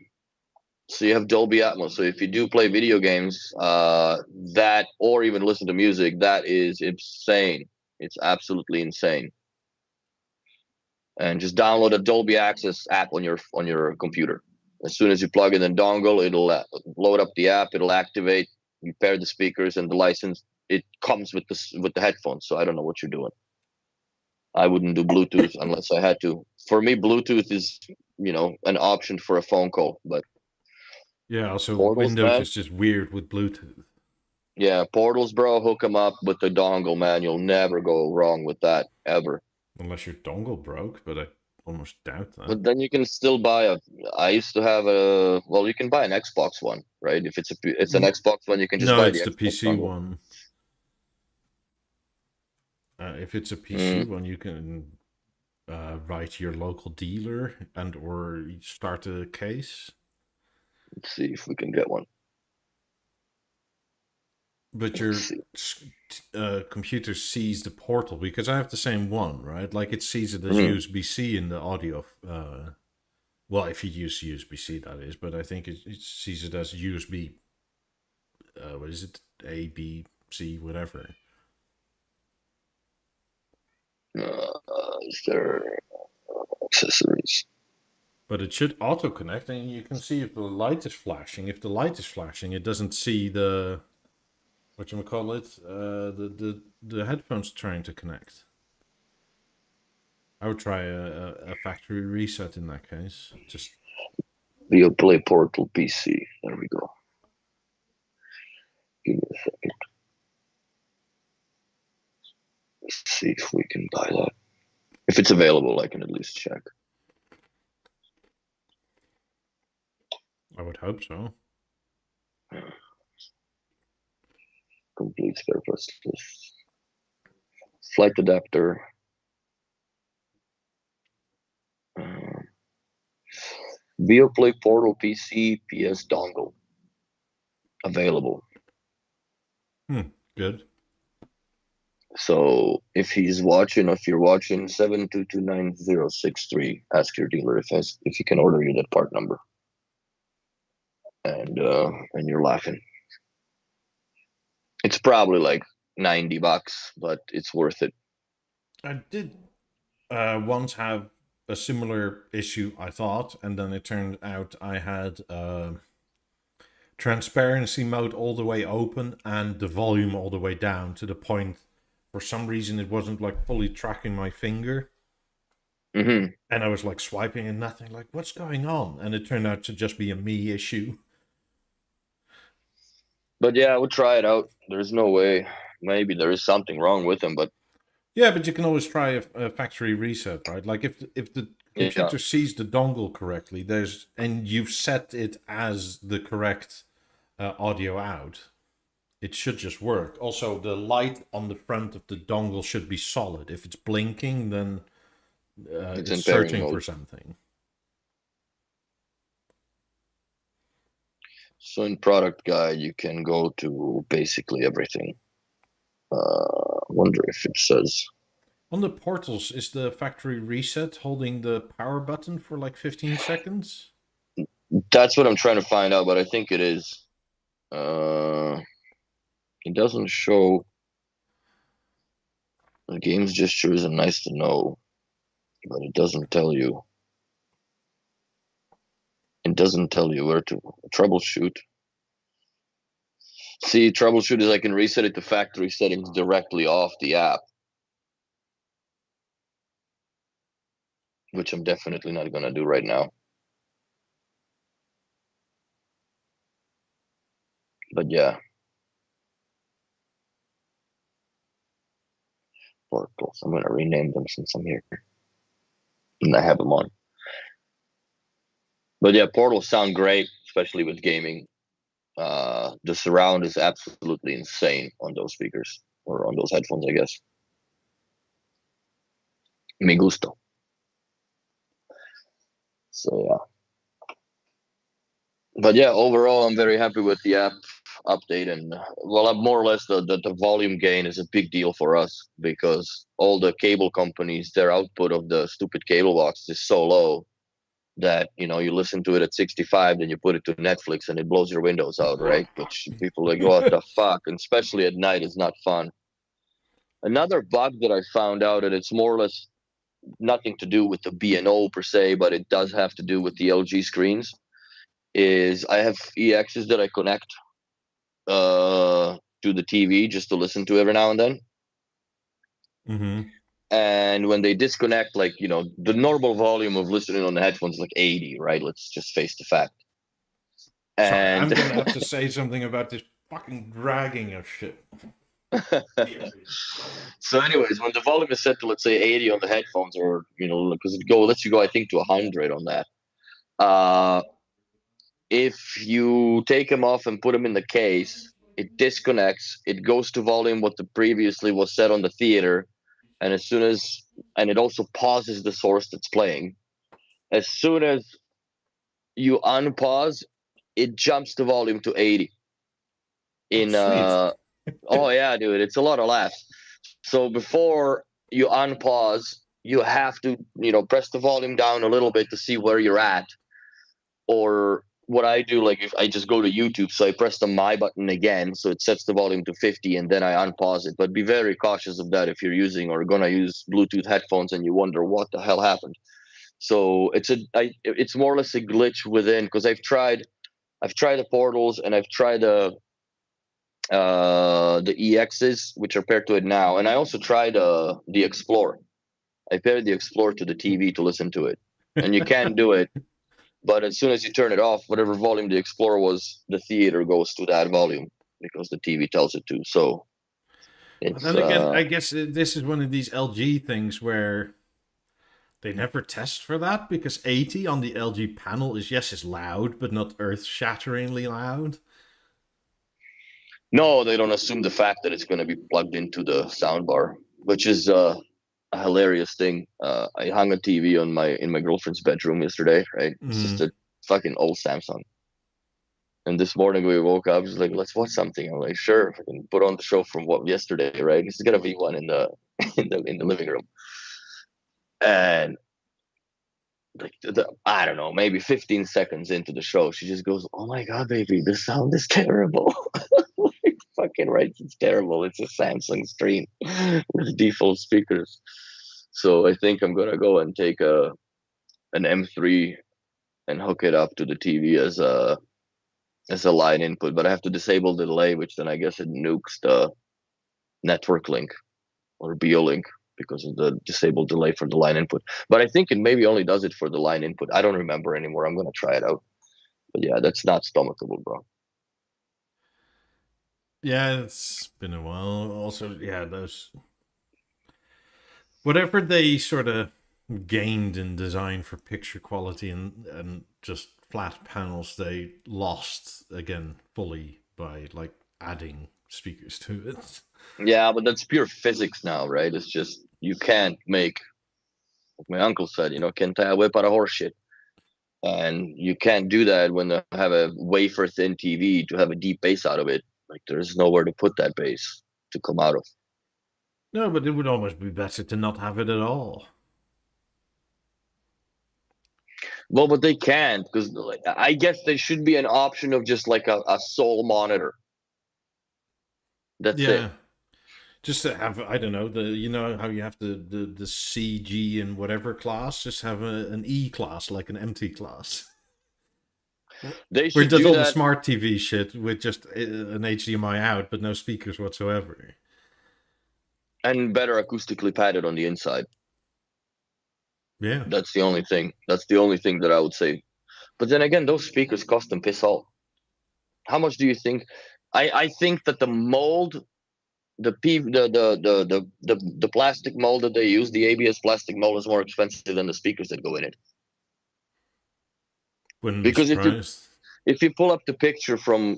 S2: So you have Dolby Atmos. So if you do play video games, that or even listen to music, that is insane. It's absolutely insane. And just download a Dolby Access app on your computer. As soon as you plug in the dongle, it'll load up the app. It'll activate. You pair the speakers and the license. It comes with the headphones. So I don't know what you're doing. I wouldn't do Bluetooth unless I had to. For me, Bluetooth is an option for a phone call, but
S1: Yeah, also
S2: portals,
S1: Windows
S2: man.
S1: is just weird with Bluetooth.
S2: Yeah, portals, bro. Hook them up with the dongle, man. You'll never go wrong with that ever.
S1: Unless your dongle broke, but I almost doubt that.
S2: But then you can still buy a. I used to have a. Well, you can buy an Xbox One, right? If it's an Xbox One, you can just
S1: No,
S2: buy the
S1: it's the
S2: Xbox
S1: PC
S2: dongle.
S1: one. If it's a PC
S2: Mm,
S1: one, you can write your local dealer and or start a case.
S2: let's see if we can get one.
S1: But
S2: Let's
S1: your
S2: see.
S1: computer sees the portal because I have the same one, right? Like it sees it as
S2: Mm,
S1: USB-C in the audio. Well, if you use USB-C, that is. But I think it sees it as USB. What is it? A, B, C, whatever.
S2: Is there accessories?
S1: But it should auto connect, and you can see if the light is flashing. If the light is flashing, it doesn't see the what you call it. The headphones trying to connect. I would try a factory reset in that case. Just
S2: BeoPlay Portal PC. There we go. Give me a second. Let's see if we can buy that. If it's available, I can at least check.
S1: I would hope so.
S2: Complete spare parts list. Flight adapter. BeoPlay Portal PC PS dongle. Available.
S1: Good.
S2: So if he's watching, if you're watching, 7229063, ask your dealer if he can order you that part number. And you're laughing. It's probably like $90, but it's worth it.
S1: I did once have a similar issue, I thought, and then it turned out I had transparency mode all the way open and the volume all the way down to the point for some reason it wasn't like fully tracking my finger.
S2: Mm-hmm.
S1: And I was like swiping and nothing, like, what's going on? And it turned out to just be a me issue.
S2: But yeah, we'll try it out. There's no way. Maybe there is something wrong with him, but
S1: yeah, but you can always try a factory reset, right? Like if the computer sees the dongle correctly, and you've set it as the correct audio out, it should just work. Also, the light on the front of the dongle should be solid. If it's blinking, then it's searching for something.
S2: So in product guide, you can go to basically everything. Wonder if it says
S1: on the portals, is the factory reset holding the power button for like 15 seconds?
S2: That's what I'm trying to find out, but I think it is. It doesn't show the game's gestures and nice to know, but it doesn't tell you. It doesn't tell you where to troubleshoot. See, troubleshoot is I can reset it to factory settings directly off the app, which I'm definitely not going to do right now. But yeah. Portals. I'm going to rename them since I'm here. And I have them on. But yeah, portals sound great, especially with gaming. The surround is absolutely insane on those speakers, or on those headphones, I guess. Me gusto. So yeah. But yeah, overall, I'm very happy with the app update, and well, more or less the volume gain is a big deal for us because all the cable companies, their output of the stupid cable box is so low that you listen to it at 65, then you put it to Netflix and it blows your windows out, right? Which people are like, what the fuck? And especially at night is not fun. Another bug that I found out, and it's more or less nothing to do with the B&O per se, but it does have to do with the LG screens, is I have EXs that I connect to the TV just to listen to every now and then.
S1: Mm-hmm.
S2: And when they disconnect, like, the normal volume of listening on the headphones is like 80, right? Let's just face the fact.
S1: Sorry, I'm going to have to say something about this fucking dragging of shit.
S2: So anyways, when the volume is set to, let's say, 80 on the headphones, or, because it lets you go, I think, to 100 on that. If you take them off and put them in the case, it disconnects. It goes to volume what the previously was set on the theater. And it also pauses the source that's playing. As soon as you unpause, it jumps the volume to 80. Oh yeah, dude, it's a lot of laughs. So before you unpause, you have to, press the volume down a little bit to see where you're at. Or what I do, like if I just go to YouTube, so I press the my button again, so it sets the volume to 50, and then I unpause it. But be very cautious of that if you're using or gonna use Bluetooth headphones and you wonder what the hell happened. So it's more or less a glitch within, because I've tried the portals, and I've tried the EXs, which are paired to it now, and I also tried the Explorer. I paired the Explorer to the TV to listen to it, and you can do it. But as soon as you turn it off, whatever volume the Explorer was, the theater goes to that volume because the TV tells it to. So
S1: But
S2: it's
S1: then again, I guess this is one of these LG things where they never test for that, because 80 on the LG panel is loud, but not earth-shatteringly loud.
S2: no, they don't assume the fact that it's going to be plugged into the soundbar, which is a hilarious thing. I hung a TV on in my girlfriend's bedroom yesterday. Right, it's just a fucking old Samsung. And this morning we woke up, she's like, "Let's watch something." I'm like, "Sure, I can put on the show from what yesterday, right?" It's gonna be one in the in the living room, and like I don't know, maybe 15 seconds into the show, she just goes, "Oh my god, baby, the sound is terrible." Like, fucking right, it's terrible. It's a Samsung stream with default speakers. So I think I'm gonna go and take an M3 and hook it up to the TV as a line input, but I have to disable the delay, which then I guess it nukes the network link or BeoLink because of the disabled delay for the line input. But I think it maybe only does it for the line input. I don't remember anymore. I'm gonna try it out. But yeah, that's not stomachable, bro.
S1: Yeah, it's been a while. Also, yeah, those whatever they sort of gained in design for picture quality and just flat panels, they lost again fully by like adding speakers to it.
S2: Yeah, but that's pure physics now, right? It's just you can't make, like my uncle said, can't tie a whip out of horse shit. And you can't do that when you have a wafer thin TV to have a deep bass out of it. Like there's nowhere to put that bass to come out of.
S1: No, but it would almost be better to not have it at all.
S2: Well, but they can't, because like, I guess there should be an option of just like a sole monitor. That's it.
S1: Yeah. Just to have, I don't know, how you have the CG and whatever class, just have an E class, like an empty class.
S2: They
S1: Where it
S2: should
S1: does
S2: do
S1: all the
S2: that,
S1: smart TV shit with just an HDMI out, but no speakers whatsoever.
S2: and better acoustically padded on the inside.
S1: Yeah.
S2: That's the only thing. That's the only thing that I would say. But then again, those speakers cost them piss all. How much do you think? I think that the mold, the plastic mold that they use, the ABS plastic mold, is more expensive than the speakers that go in it.
S1: Wouldn't be
S2: Because
S1: surprised.
S2: if you pull up the picture from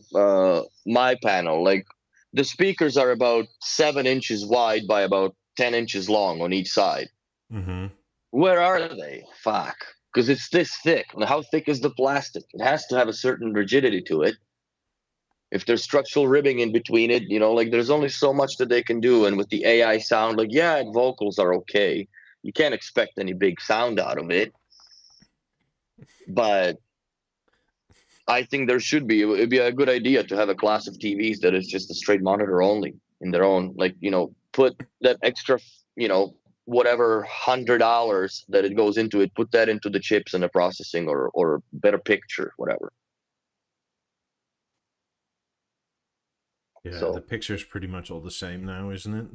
S2: my panel, like the speakers are about 7 inches wide by about 10 inches long on each side.
S1: Mm-hmm.
S2: Where are they? Fuck. Because it's this thick. Now, how thick is the plastic? It has to have a certain rigidity to it. If there's structural ribbing in between it, like there's only so much that they can do. And with the AI sound, like, yeah, vocals are okay. You can't expect any big sound out of it. But I think there should be, it'd be a good idea to have a class of TVs that is just a straight monitor only in their own, like, put that extra, whatever $100 that it goes into it, put that into the chips and the processing or better picture, whatever.
S1: Yeah, the
S2: So,
S1: picture's pretty much all the same now, isn't it?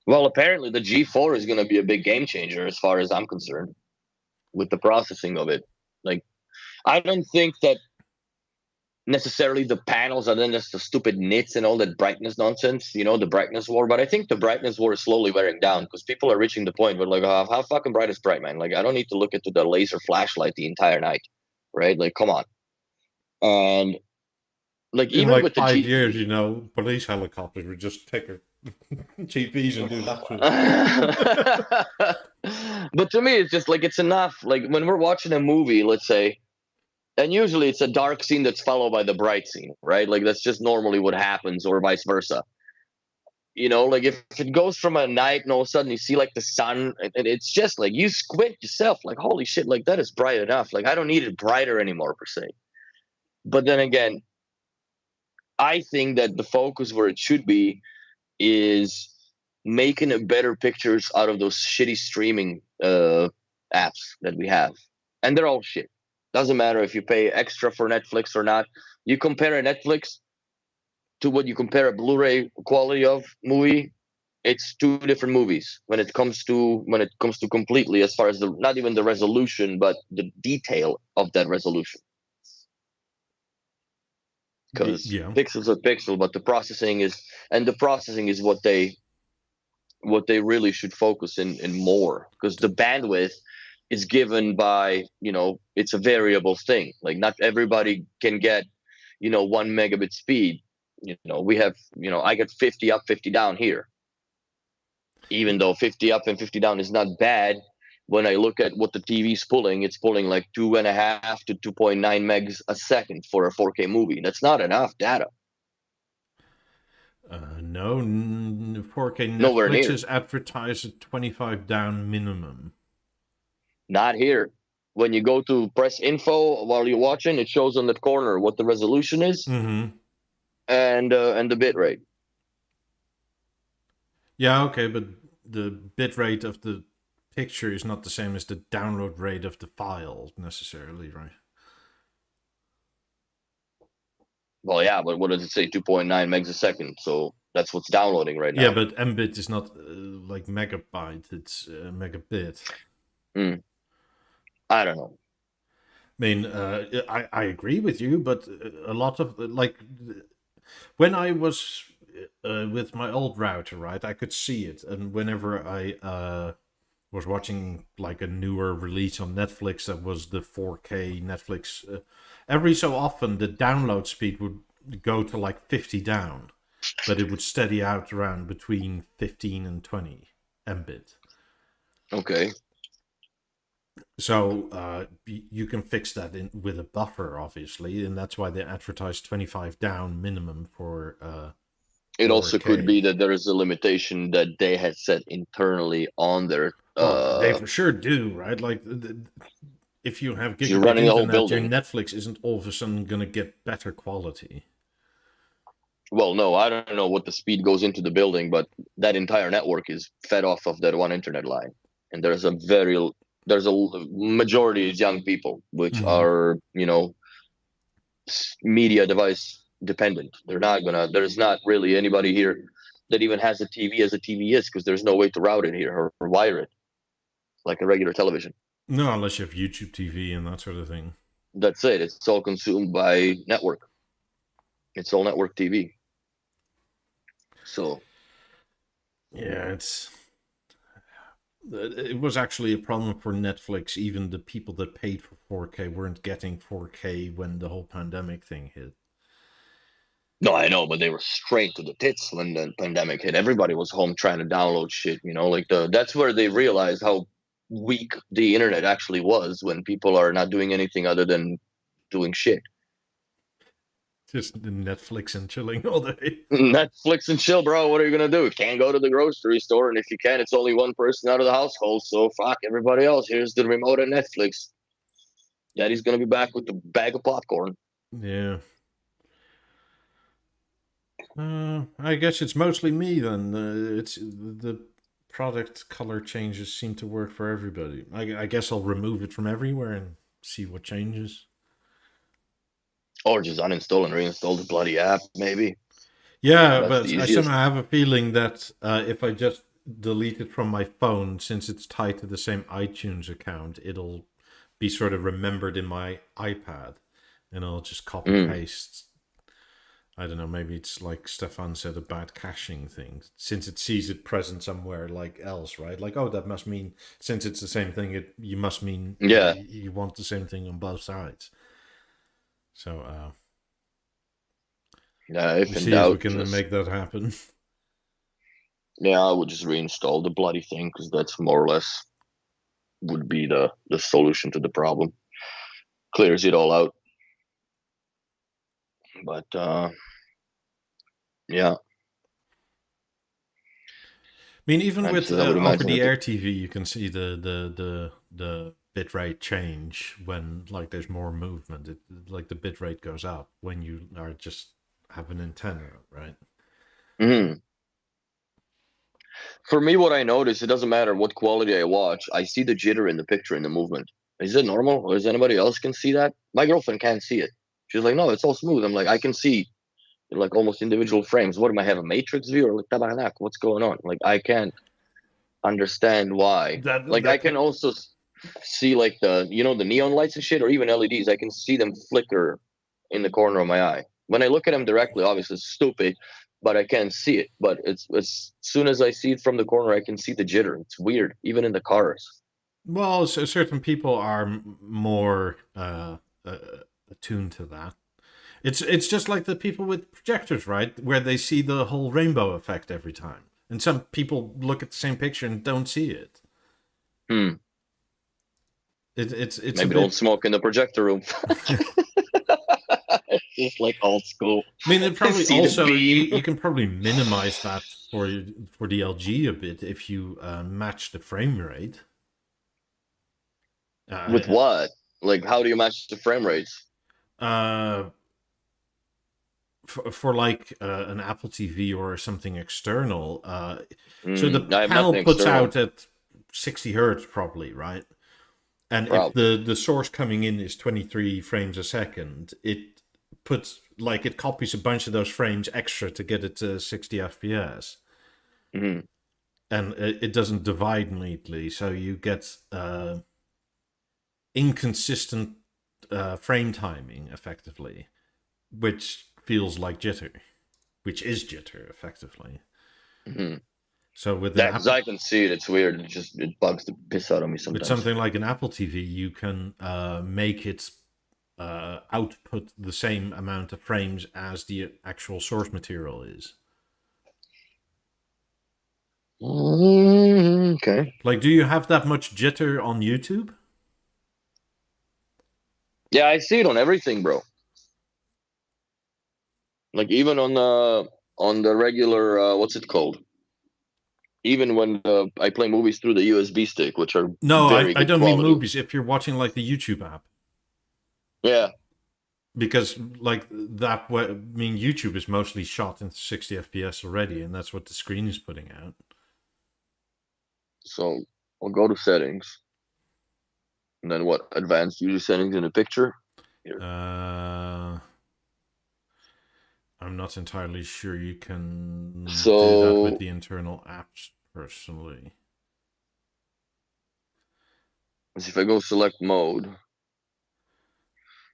S2: well, apparently the G4 is going to be a big game changer as far as I'm concerned with the processing of it. Like, I don't think that necessarily the panels are then just the stupid nits and all that brightness nonsense, the brightness war. But I think the brightness war is slowly wearing down because people are reaching the point where like, how fucking bright is bright, man? Like, I don't need to look into the laser flashlight the entire night, right? Like, come on. And like,
S1: In
S2: even
S1: like
S2: with the
S1: 5 years, police helicopters would just take a GPs and do that shit.
S2: But to me, it's just like it's enough. Like when we're watching a movie, let's say, and usually it's a dark scene that's followed by the bright scene, right? Like that's just normally what happens, or vice versa. You know, like if it goes from a night and all of a sudden you see like the sun, and it's just like you squint yourself, like holy shit, like that is bright enough. Like I don't need it brighter anymore per se. But then again, I think that the focus where it should be is making a better pictures out of those shitty streaming apps that we have, and they're all shit. Doesn't matter if you pay extra for Netflix or not. You compare a Netflix to what you compare a Blu-ray quality of movie, it's two different movies when it comes to completely, as far as the not even the resolution but the detail of that resolution, because
S1: Yeah.
S2: pixels are pixel, but the processing is what they really should focus in more, because the bandwidth is given by, it's a variable thing. Like not everybody can get 1 megabit speed. We have, I get 50 up 50 down here, even though 50 up and 50 down is not bad. When I look at what the TV's pulling, it's pulling like 2.5 to 2.9 megs a second for a 4K movie. That's not enough data.
S1: No, 4K
S2: Nowhere
S1: Netflix
S2: near.
S1: is advertised at 25 down minimum.
S2: Not here. When you go to press info while you're watching, it shows on the corner what the resolution is
S1: Mm-hmm.
S2: and the bit rate.
S1: Yeah, okay, but the bit rate of the picture is not the same as the download rate of the file necessarily, right?
S2: Well, yeah, but what does it say? 2.9 megs a second. So that's what's downloading right
S1: Yeah,
S2: now.
S1: but mbit is not like megabyte; it's megabit.
S2: I don't know.
S1: I mean, I agree with you, but a lot of like when I was with my old router, right, I could see it, and whenever I was watching like a newer release on Netflix that was the 4K Netflix, every so often the download speed would go to like 50 down, but it would steady out around between 15 and 20 mbit.
S2: Okay.
S1: So you can fix that with a buffer, obviously, and that's why they advertise 25 down minimum for
S2: It also could
S1: 4K.
S2: be that there is a limitation that they had set internally on their.
S1: Well, they for sure do, right? Like, if you have
S2: You're
S1: gigabit
S2: running the whole
S1: internet, your
S2: building.
S1: Netflix isn't all of a sudden going to get better quality.
S2: Well, no, I don't know what the speed goes into the building, but that entire network is fed off of that one internet line, and there's a majority of young people which
S1: Mm-hmm.
S2: are media device dependent. There's not really anybody here that even has a TV as a TV is, because there's no way to route it here or wire it like a regular television.
S1: No, unless you have YouTube TV and that sort of thing.
S2: That's it. It's all consumed by network. It's all network TV. So
S1: Yeah, it was actually a problem for Netflix. Even the people that paid for 4K weren't getting 4K when the whole pandemic thing hit.
S2: no, I know, but they were straight to the tits when the pandemic hit. Everybody was home trying to download shit. That's where they realized how weak the internet actually was, when people are not doing anything other than doing shit.
S1: Just Netflix and chilling all day.
S2: Netflix and chill, bro. What are you gonna do? Can't go to the grocery store, and if you can, it's only one person out of the household. So fuck everybody else. Here's the remote and Netflix. Daddy's gonna be back with the bag of popcorn.
S1: Yeah. I guess it's mostly me then. It's the product color changes seem to work for everybody. I guess I'll remove it from everywhere and see what changes.
S2: Or just uninstall and reinstall the bloody app, maybe.
S1: Yeah,
S2: That's the
S1: but I
S2: easiest.
S1: somehow have a feeling that if I just delete it from my phone, since it's tied to the same iTunes account, it'll be sort of remembered in my iPad, and I'll just copy
S2: Mm.
S1: paste. I don't know. Maybe it's like Stefan said about caching things, since it sees it present somewhere like else, right? Like, oh, that must mean since it's the same thing, you must mean
S2: Yeah.
S1: you want the same thing on both sides. So
S2: Yeah.
S1: we'll
S2: If in
S1: see if we
S2: doubt,
S1: can
S2: just
S1: make that happen.
S2: yeah, I would just reinstall the bloody thing, because that's more or less would be the solution to the problem. Clears it all out. But yeah.
S1: mean, even
S2: And
S1: with
S2: so I would imagine that
S1: over-the-air TV, you can see the bitrate change when like there's more movement. Like the bitrate goes up when you are just have an antenna, right?
S2: Mhm. For me, what I notice, it doesn't matter what quality I watch. I see the jitter in the picture in the movement. Is it normal, or is anybody else can see that? My girlfriend can't see it. She's like, no, it's all smooth. I'm like, I can see like almost individual frames. What am I have a matrix view or like tabarnak? What's going on? Like I can't understand why.
S1: That
S2: Like I
S1: that
S2: can
S1: can,
S2: also see like the the neon lights and shit, or even LEDs. I can see them flicker in the corner of my eye. When I look at them directly, obviously it's stupid, but I can't see it. But it's as soon as I see it from the corner, I can see the jitter. It's weird, even in the cars.
S1: well, so certain people are more uh, attuned to that. It's just like the people with projectors, right? Where they see the whole rainbow effect every time. And some people look at the same picture and don't see it.
S2: Hmm.
S1: It's a
S2: Maybe don't
S1: bit.
S2: smoke in the projector room. It's just like old school.
S1: I mean, it probably
S2: See the
S1: also
S2: beam.
S1: you can probably minimize that for the LG a bit if you match the frame rate.
S2: With
S1: Uh,
S2: what? Like, how do you match the frame rates?
S1: uh, for like an Apple TV or something external. So the
S2: I have
S1: panel
S2: nothing
S1: puts
S2: external.
S1: out at 60 hertz probably, right? And if
S2: Probably.
S1: the source coming in is 23 frames a second, it puts like it copies a bunch of those frames extra to get it to 60 FPS.
S2: Hmm.
S1: And it doesn't divide neatly, so you get inconsistent frame timing effectively, which feels like jitter, which is jitter effectively.
S2: Hmm.
S1: So with an
S2: Yeah, because
S1: Apple,
S2: I can see it. It's weird. It bugs the piss out of me
S1: with
S2: sometimes.
S1: something like an Apple TV, you can make it output the same amount of frames as the actual source material is.
S2: Okay.
S1: Like, do you have that much jitter on YouTube?
S2: Yeah, I see it on everything, bro. Like even on the regular what's it called? Even when I play movies through the USB stick, which are
S1: No,
S2: very
S1: I
S2: good
S1: don't mean
S2: quality.
S1: movies. If you're watching like the YouTube app,
S2: Yeah.
S1: because like that, I mean, YouTube is mostly shot in 60 FPS already, and that's what the screen is putting out.
S2: So I'll go to settings, and then what? Advanced user settings in the picture. Here.
S1: Uh, I'm not entirely sure you can do that with
S2: So
S1: the internal apps personally.
S2: if I go select mode,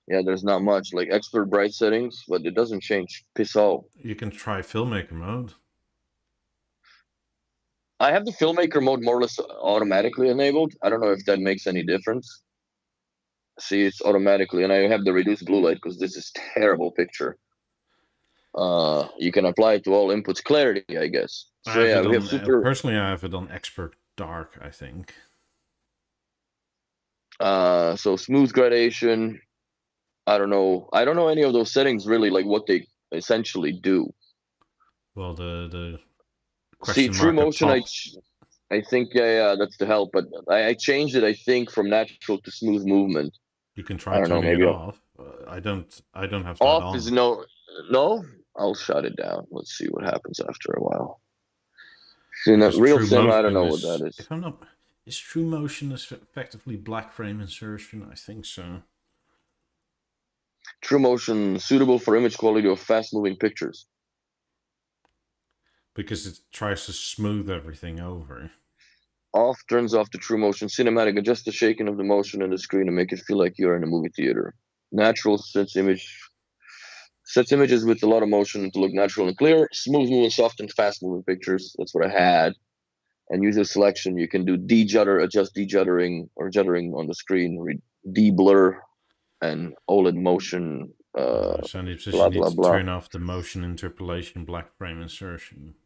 S2: yeah, there's not much like expert bright settings, but it doesn't change piss all.
S1: You can try filmmaker mode.
S2: I have the filmmaker mode more or less automatically enabled. I don't know if that makes any difference. See, it's automatically, and I have the reduced blue light because this is terrible picture. You can apply it to all inputs. Clarity, I guess.
S1: I
S2: So
S1: have
S2: yeah,
S1: it
S2: we have
S1: on
S2: super.
S1: personally. I have it on expert dark. I think.
S2: So smooth gradation. I don't know. I don't know any of those settings really, like what they essentially do.
S1: Well, the
S2: See,
S1: question
S2: true
S1: mark up
S2: motion.
S1: top.
S2: I think yeah, that's the help. But I changed it. I think from natural to smooth movement.
S1: You can
S2: I
S1: try
S2: don't know.
S1: turning it
S2: Maybe
S1: off. I don't. I don't have that
S2: off is
S1: on.
S2: no. I'll shut it down. Let's see what happens after a while. See, in
S1: Because
S2: real
S1: true
S2: cinema, I don't
S1: motion
S2: know what that
S1: is,
S2: is.
S1: if I'm not, is true motion is effectively black frame insertion? I think so.
S2: True motion suitable for image quality of fast moving pictures.
S1: Because it tries to smooth everything over.
S2: Off turns off the true motion cinematic. Adjust the shaking of the motion in the screen to make it feel like you're in a movie theater. Natural sets images with a lot of motion to look natural and clear. Smooth moving, soft and fast moving pictures. That's what I had. And user selection, you can do de-jutter, adjust de-juttering or juttering on the screen, de-blur, and OLED motion.
S1: So you just
S2: Blah
S1: need
S2: blah
S1: to
S2: blah.
S1: turn off the motion interpolation black frame insertion.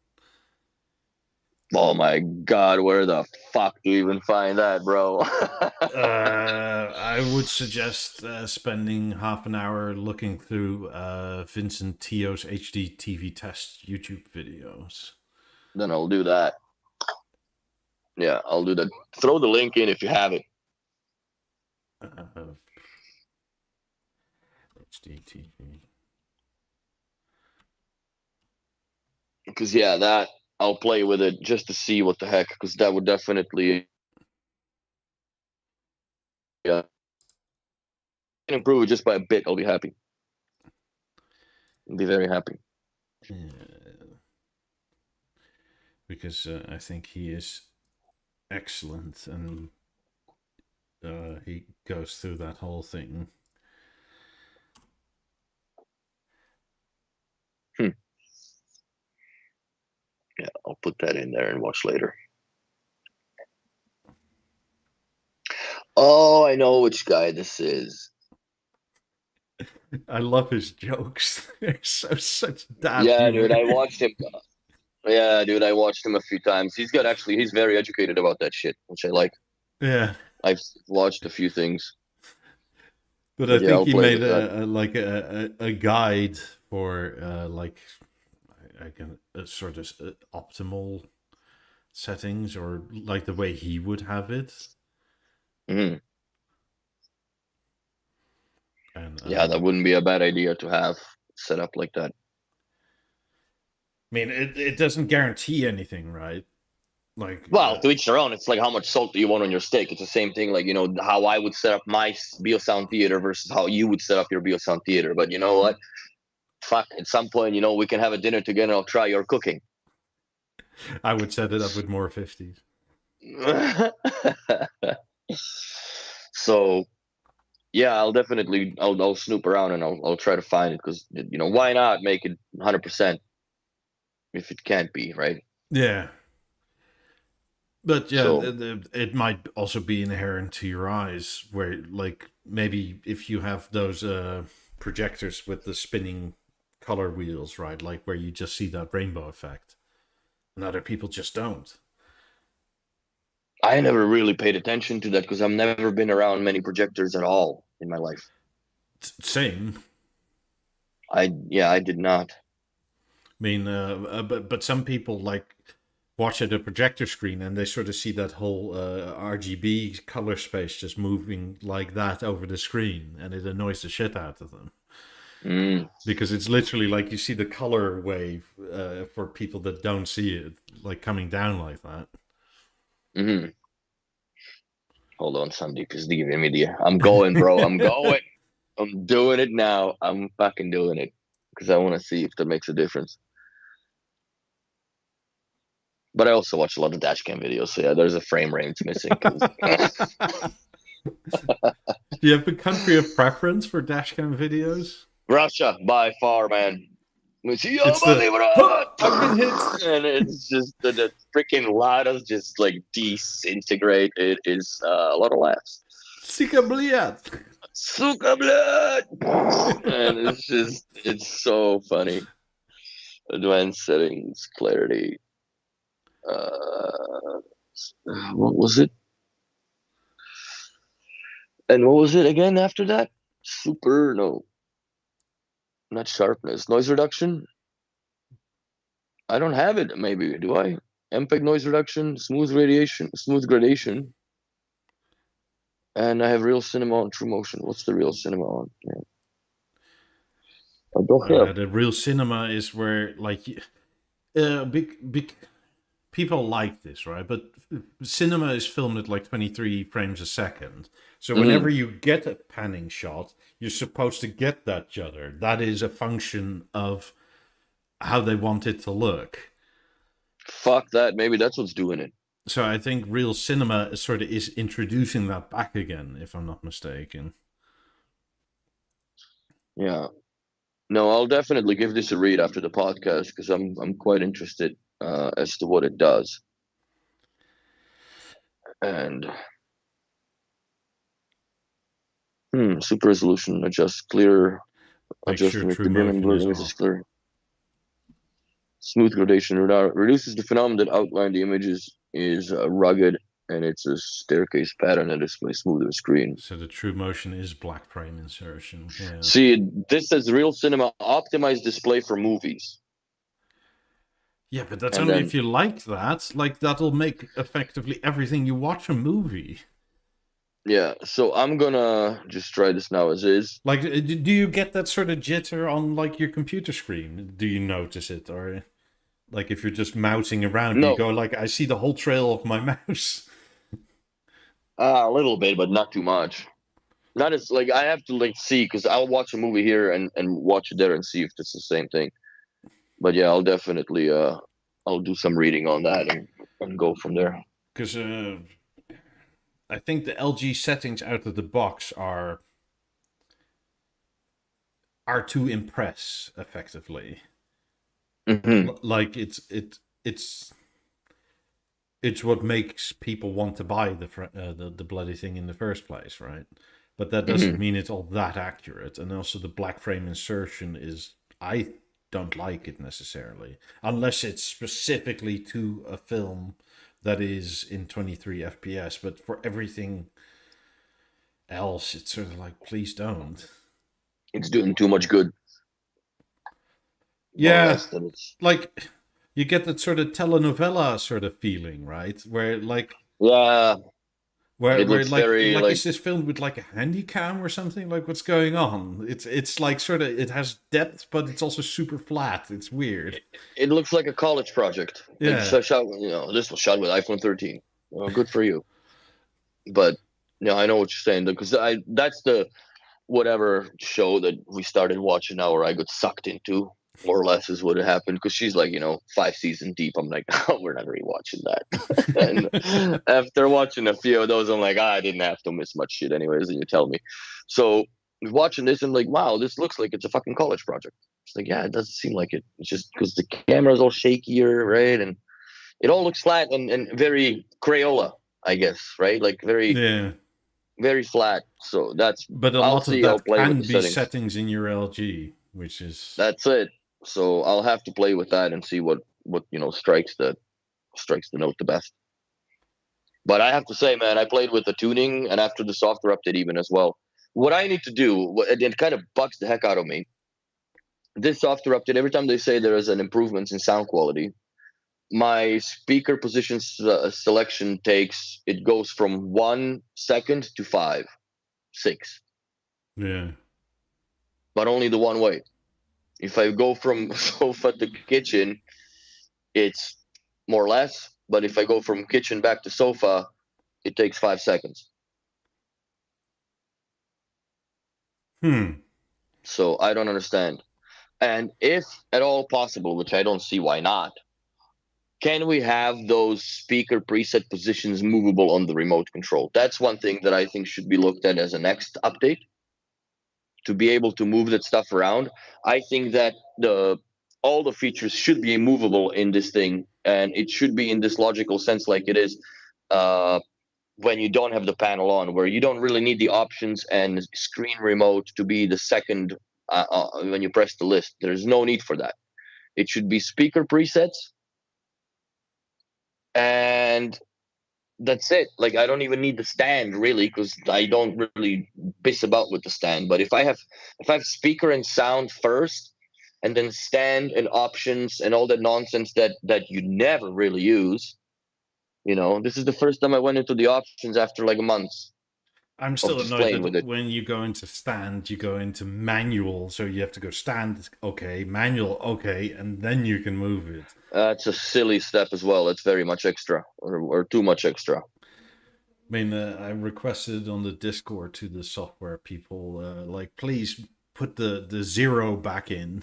S2: Oh my god, where the fuck do you even find that, bro?
S1: I would suggest spending half an hour looking through Vincent Tio's HD TV test YouTube videos.
S2: Then I'll do that. Yeah, I'll do that. Throw the link in if you have it.
S1: HDTV.
S2: Because yeah, that I'll play with it just to see what the heck. Because that would definitely improve it just by a bit. I'll be happy. I'll be very happy.
S1: Because I think he is excellent, and he goes through that whole thing.
S2: Yeah, I'll put that in there and watch later. Oh, I know which guy this is.
S1: I love his jokes. They're such dad
S2: Yeah,
S1: humor.
S2: dude, I watched him. Yeah, dude, I watched him a few times. He's very educated about that shit, which I like.
S1: Yeah.
S2: I've watched a few things.
S1: But I
S2: Yeah,
S1: think
S2: I'll
S1: he
S2: play
S1: made
S2: with that.
S1: a guide for like I can sort of optimal settings, or like the way he would have it.
S2: Hmm.
S1: And
S2: Yeah, that wouldn't be a bad idea to have set up like that.
S1: I mean, it doesn't guarantee anything, right? Like,
S2: Well, to each their own. It's like how much salt do you want on your steak? It's the same thing, like how I would set up my BeoSound theater versus how you would set up your BeoSound theater. But you know what? Fuck. At some point, we can have a dinner together. I'll try your cooking.
S1: I would set it up with more 50s.
S2: So yeah, I'll snoop around and I'll try to find it because why not make it 100% if it can't be, right?
S1: Yeah. But yeah,
S2: So
S1: it might also be inherent to your eyes, where like maybe if you have those projectors with the spinning color wheels, right? Like where you just see that rainbow effect, and other people just don't.
S2: I never really paid attention to that because I've never been around many projectors at all in my life.
S1: Same.
S2: I did not.
S1: I mean, but some people like watch at a projector screen and they sort of see that whole RGB color space just moving like that over the screen, and it annoys the shit out of them.
S2: Mm.
S1: Because it's literally like you see the color wave for people that don't see it, like coming down like that.
S2: Hmm. Hold on, Sandeep is giving me the. I'm going, bro. I'm going. I'm doing it now. I'm fucking doing it because I want to see if that makes a difference. But I also watch a lot of dashcam videos, so yeah, there's a frame rate missing.
S1: Do you have a country of preference for dashcam videos?
S2: Russia, by far, man. We see, oh,
S1: It's the
S2: believe it or
S1: "Huh,
S2: not,
S1: I've been hit."
S2: and it's just the freaking ladders just like disintegrate. It is a lot of laughs.
S1: Sika bliat.
S2: Suka blood, and it's so funny. Advanced settings, clarity. Uh, what was it? And what was it again after that? Super, no, not sharpness. Noise reduction? I don't have it, maybe. Do I? MPEG noise reduction, smooth gradation. And I have real cinema on true motion. What's the real cinema on? Yeah. I don't have.
S1: The real cinema is where like big people like this, right? But cinema is filmed at like 23 frames a second. So whenever
S2: Mhm.
S1: you get a panning shot, you're supposed to get that judder. That is a function of how they want it to look.
S2: Fuck that. Maybe that's what's doing it.
S1: So I think real cinema sort of is introducing that back again, if I'm not mistaken.
S2: Yeah. No, I'll definitely give this a read after the podcast because I'm quite interested as to what it does. And super resolution, adjust clear,
S1: Make
S2: adjust
S1: sure
S2: to make
S1: true
S2: the dim and
S1: motion
S2: blur
S1: is
S2: images
S1: off.
S2: clear. Smooth gradation reduces the phenomenon that outline the images is rugged, and it's a staircase pattern that displays smoother screen.
S1: So the true motion is black frame insertion. Yeah.
S2: See, this says real cinema optimized display for movies.
S1: Yeah, but that's
S2: And
S1: only
S2: then
S1: if you like that. Like, that'll make effectively everything you watch a movie.
S2: yeah, so I'm gonna just try this now as is.
S1: Like, do you get that sort of jitter on, like, your computer screen? Do you notice it? Or, like, if you're just mousing around, do you
S2: No,
S1: go, like, I see the whole trail of my mouse?
S2: a little bit, but not too much. Not as like I have to like see because I'll watch a movie here and watch it there and see if it's the same thing. But yeah, I'll definitely I'll do some reading on that and go from there.
S1: Because I think the LG settings out of the box are to impress effectively.
S2: Hmm.
S1: Like it's what makes people want to buy the bloody thing in the first place, right? But that doesn't
S2: Hmm.
S1: mean it's all that accurate. And also the black frame insertion is, I don't like it necessarily, unless it's specifically to a film that is in 23 FPS. But for everything else, it's sort of like, please don't.
S2: It's doing too much good, more or
S1: Yeah,
S2: less. Than it's
S1: like you get that sort of telenovela sort of feeling, right? Where like
S2: yeah.
S1: where
S2: It
S1: where
S2: looks very
S1: like
S2: like
S1: is this filmed with like a handy cam or something? Like what's going on? It's like sort of, it has depth, but it's also super flat. It's weird.
S2: it looks like a college project. Like
S1: Yeah.
S2: shot, this was shot with iPhone 13. Well, good for you. But yeah, I know what you're saying because I that's the whatever show that we started watching now or I got sucked into, more or less is what happened because she's like 5 seasons deep. I'm like, oh, we're not rewatching that. And after watching a few of those, I'm like, I didn't have to miss much shit anyways, and you tell me. So watching this, I'm like, wow, this looks like it's a fucking college project. It's like, yeah, it doesn't seem like it. It's just because the camera's all shakier, right? And it all looks flat and very Crayola, I guess, right? Like very
S1: Yeah.
S2: very flat. So that's
S1: But a
S2: I'll
S1: lot of
S2: see. I'll
S1: that
S2: play with
S1: can
S2: the
S1: be
S2: settings.
S1: settings in your LG, which is
S2: That's it. So I'll have to play with that and see what strikes the note the best. But I have to say, man, I played with the tuning and after the software update even as well. What I need to do, it kind of bugs the heck out of me. This software update, every time they say there is an improvement in sound quality, my speaker position selection it goes from 1 second to 5, 6,
S1: yeah.
S2: but only the one way. If I go from sofa to kitchen, it's more or less. But if I go from kitchen back to sofa, it takes 5 seconds.
S1: Hmm.
S2: So I don't understand. And if at all possible, which I don't see why not, can we have those speaker preset positions movable on the remote control? That's one thing that I think should be looked at as a next update to be able to move that stuff around. I think that the all the features should be movable in this thing, and it should be in this logical sense, like it is uh, when you don't have the panel on, where you don't really need the options and screen remote to be the second when you press the list. There's no need for that. It should be speaker presets, and that's it. Like I don't even need the stand really because I don't really piss about with the stand. But if I have speaker and sound first, and then stand and options and all that nonsense that you never really use, this is the first time I went into the options after like a month
S1: I'm
S2: of
S1: still
S2: just
S1: annoyed
S2: playing with
S1: that
S2: it.
S1: when you go into stand, you go into manual, so you have to go stand, okay, manual, okay, and then you can move it.
S2: That's a silly step as well. It's very much extra or too much extra.
S1: I mean, I requested on the Discord to the software people, like, please put the zero back in.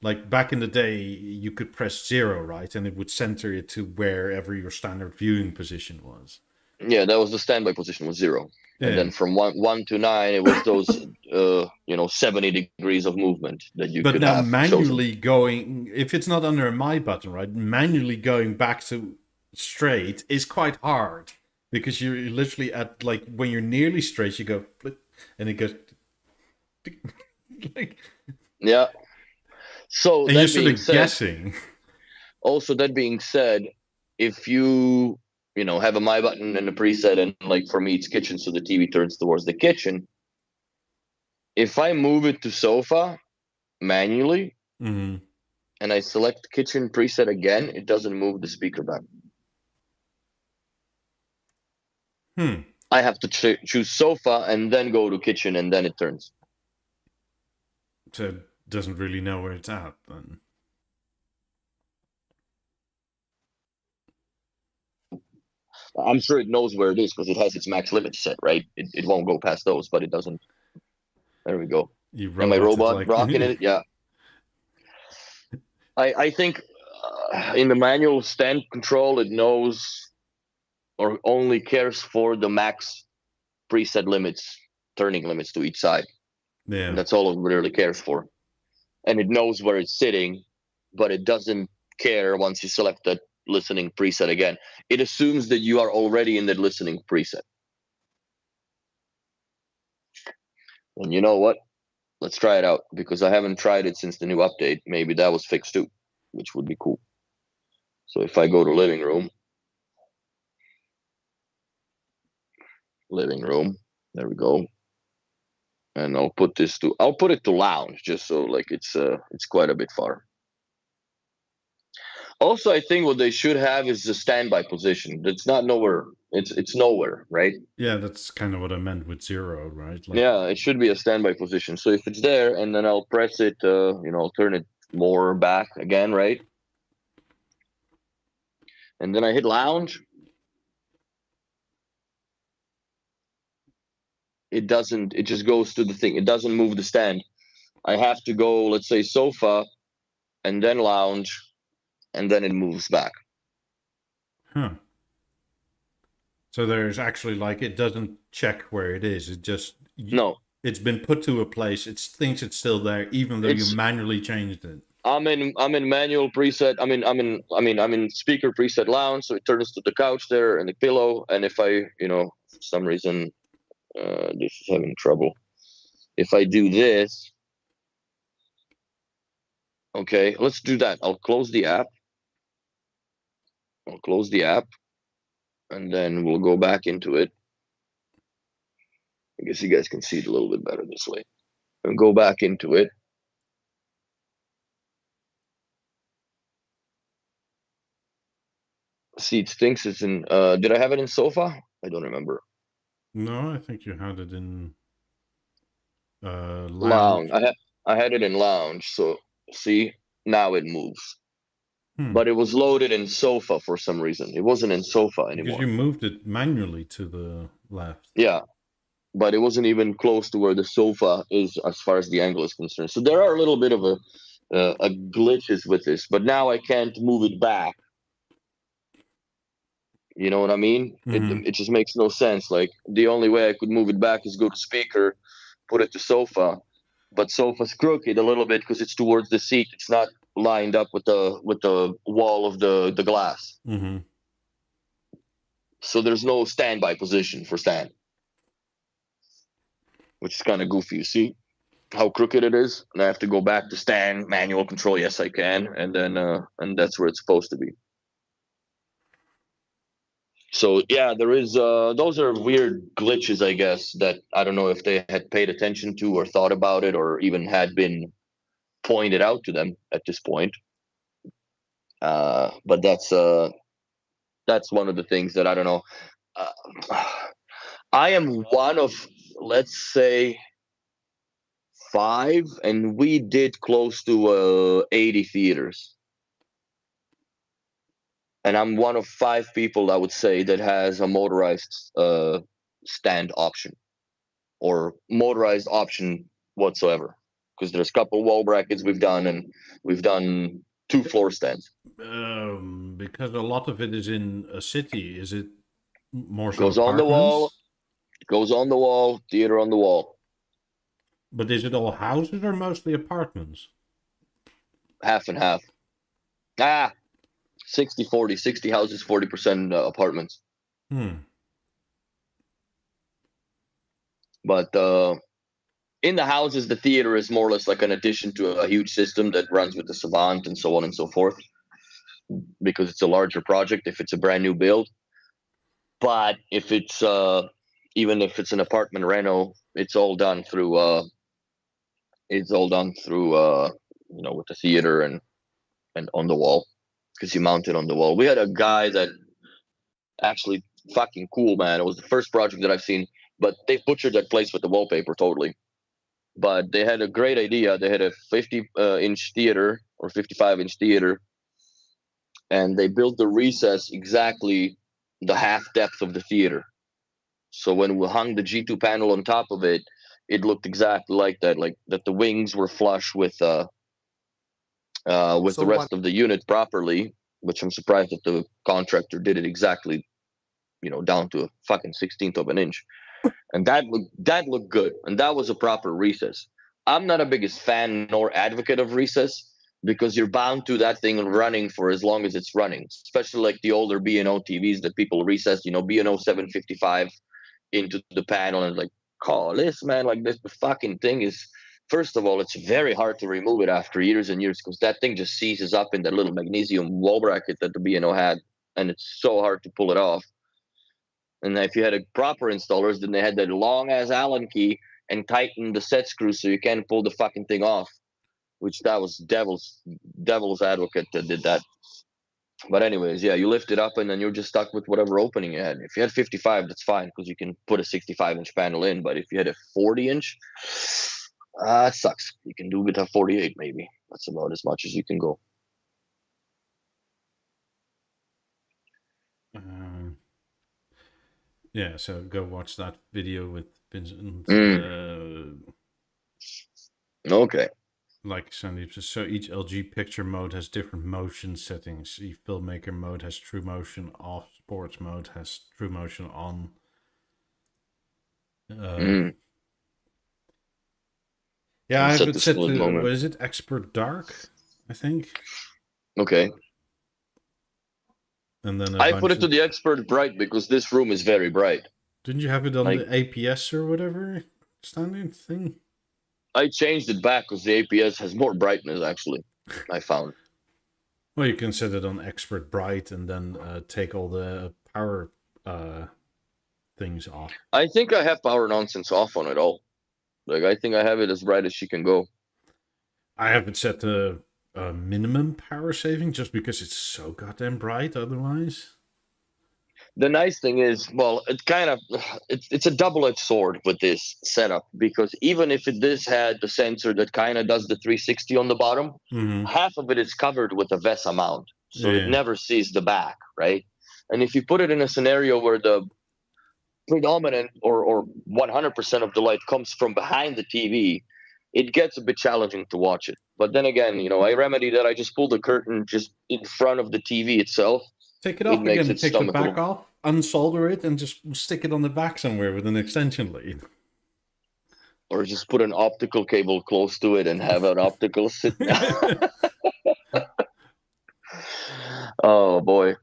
S1: Like back in the day, you could press zero, right, and it would center it to wherever your standard viewing position was.
S2: Yeah, that was the standby position was 0. And
S1: Yeah,
S2: then from one to 9, it was those 70 degrees of movement that you
S1: but
S2: could
S1: now
S2: have chosen.
S1: manually going, if it's not under a my button, right, manually going back to straight is quite hard because you're literally at, like, when you're nearly straight, you go flip, and it goes like,
S2: Yeah. So
S1: and you're
S2: that
S1: sort
S2: being
S1: of
S2: said,
S1: guessing.
S2: also that being said, if you have a my button and a preset, and like for me it's kitchen, so the TV turns towards the kitchen. If I move it to sofa manually
S1: Mhm.
S2: and I select kitchen preset again, it doesn't move the speaker back. I have to choose sofa and then go to kitchen, and then it turns.
S1: So it doesn't really know where it's at then.
S2: I'm sure it knows where it is because it has its max limit set, right? It won't go past those, but it doesn't. There we go. And my robot
S1: like...
S2: rocking it, yeah. I think in the manual stand control, it knows or only cares for the max preset limits, turning limits to each side.
S1: Yeah.
S2: And that's all it really cares for. And it knows where it's sitting, but it doesn't care once you select that listening preset again. It assumes that you are already in the listening preset. And you know what? Let's try it out, because I haven't tried it since the new update. Maybe that was fixed too, which would be cool. So if I go to living room, there we go. And I'll put it to lounge, just so like it's quite a bit far. Also, I think what they should have is the standby position. It's not nowhere. It's nowhere, right?
S1: Yeah, that's kind of what I meant with 0, right? Like...
S2: Yeah, it should be a standby position. So if it's there, and then I'll press it, I'll turn it more back again, right? And then I hit lounge. It doesn't. It just goes to the thing. It doesn't move the stand. I have to go, let's say, sofa, and then lounge, and then it moves back.
S1: Huh. So there's actually, like, it doesn't check where it is. It just...
S2: No.
S1: It's been put to a place. It thinks it's still there, even though you manually changed it.
S2: I'm in manual preset. I'm in speaker preset lounge, so it turns to the couch there and the pillow. And if I, for some reason, this is having trouble. If I do this, okay, let's do that. I'll close the app. And then we'll go back into it. I guess you guys can see it a little bit better this way. And go back into it. See, it thinks it's in. Did I have it in sofa? I don't remember.
S1: No, I think you had it in
S2: lounge. I had it in lounge. So see, now it moves. But it was loaded in sofa for some reason. It wasn't in sofa anymore.
S1: Because you moved it manually to the left.
S2: Yeah, but it wasn't even close to where the sofa is as far as the angle is concerned. So there are a little bit of a glitches with this. But now I can't move it back. You know what I mean? It just makes no sense. Like, the only way I could move it back is go to speaker, put it to sofa. But sofa's crooked a little bit because it's towards the seat. It's not lined up with the wall of the glass. So there's no standby position for stand, which is kind of goofy. You see how crooked it is? And I have to go back to stand, manual control. Yes, I can. And then and that's where it's supposed to be. So yeah, there is those are weird glitches, I guess, that I don't know if they had paid attention to or thought about it or even had been pointed out to them at this point. But that's one of the things that I don't know. I am one of, let's say, 5, and we did close to 80 theaters. And I'm one of 5 people, I would say, that has a motorized stand option or motorized option whatsoever. Because there's a couple wall brackets we've done, and we've done 2 floor stands.
S1: Because a lot of it is in a city. Is it more so
S2: goes on the wall? Goes on the wall. Theater on the wall.
S1: But is it all houses or mostly apartments?
S2: Half and half. 60-40. 60 houses, 40% apartments. But in the houses, the theater is more or less like an addition to a huge system that runs with the Savant and so on and so forth, because it's a larger project if it's a brand new build. But if it's even if it's an apartment reno, it's all done through with the theater, and and on the wall, because you mount it on the wall. We had a guy that actually fucking cool, man. It was the first project that I've seen, but they butchered that place with the wallpaper totally. But they had a great idea. They had a 50-inch theater or 55-inch theater, and they built the recess exactly the half depth of the theater. So when we hung the G2 panel on top of it, it looked exactly like that, like that the wings were flush with the rest of the unit properly, which I'm surprised that the contractor did it exactly, down to a fucking 16th of an inch. And that looked good, and that was a proper recess. I'm not a biggest fan nor advocate of recess, because you're bound to that thing running for as long as it's running, especially like the older B&O TVs that people recess, B&O 755 into the panel, and like, call this, man, like this, the fucking thing is, first of all, it's very hard to remove it after years and years, because that thing just seizes up in that little magnesium wall bracket that the B&O had, and it's so hard to pull it off. And if you had a proper installers, then they had that long ass Allen key and tighten the set screw so you can't pull the fucking thing off, which that was devil's advocate that did that. But anyways, yeah, you lift it up and then you're just stuck with whatever opening you had. If you had 55, that's fine, because you can put a 65-inch panel in. But if you had a 40-inch, it sucks. You can do with a 48 maybe. That's about as much as you can go.
S1: Yeah, so go watch that video with Vincent.
S2: Okay.
S1: Like Sandeep says, so each LG picture mode has different motion settings. Each filmmaker mode has true motion off, sports mode has true motion on. Yeah, I have it set to, what is it, expert dark, I think.
S2: Okay.
S1: And then
S2: I put it to the expert bright because this room is very bright.
S1: Didn't you have it on the APS or whatever standard thing?
S2: I changed it back because the APS has more brightness, actually, I found.
S1: Well, you can set it on expert bright and then take all the power things off.
S2: I think I have power nonsense off on it all. Like, I think I have it as bright as she can go.
S1: I have it set to minimum power saving just because it's so goddamn bright otherwise.
S2: The nice thing is, well, it's a double-edged sword with this setup, because even if this had the sensor that kind of does the 360 on the bottom, half of it is covered with a VESA mount, so it never sees the back, right? And if you put it in a scenario where the predominant or 100% of the light comes from behind the TV, it gets a bit challenging to watch it. But then again, I remedy that. I just pull the curtain just in front of the TV itself.
S1: Take it off again, take the back off, unsolder it, and just stick it on the back somewhere with an extension lead.
S2: Or just put an optical cable close to it and have an optical sit. Oh, boy.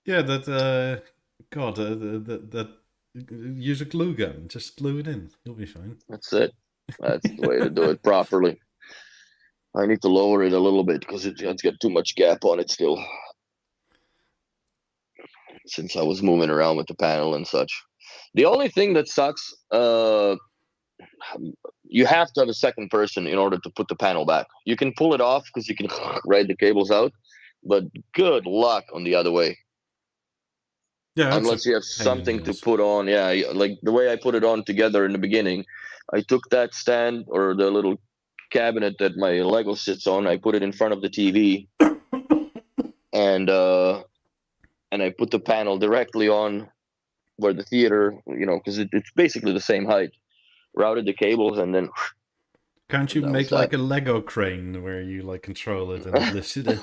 S1: Yeah, that, God, that use a glue gun. Just glue it in. You'll be fine.
S2: That's it. That's the way to do it properly. I need to lower it a little bit because it's got too much gap on it still, since I was moving around with the panel and such. The only thing that sucks, you have to have a second person in order to put the panel back. You can pull it off because you can ride the cables out, but good luck on the other way. Yeah, unless you have something to put on. Yeah, like the way I put it on together in the beginning, I took that stand or the little cabinet that my Lego sits on, I put it in front of the TV, and I put the panel directly on where the theater, because it's basically the same height. Routed the cables and then.
S1: Can't you make like a Lego crane where you like control it and lift it in?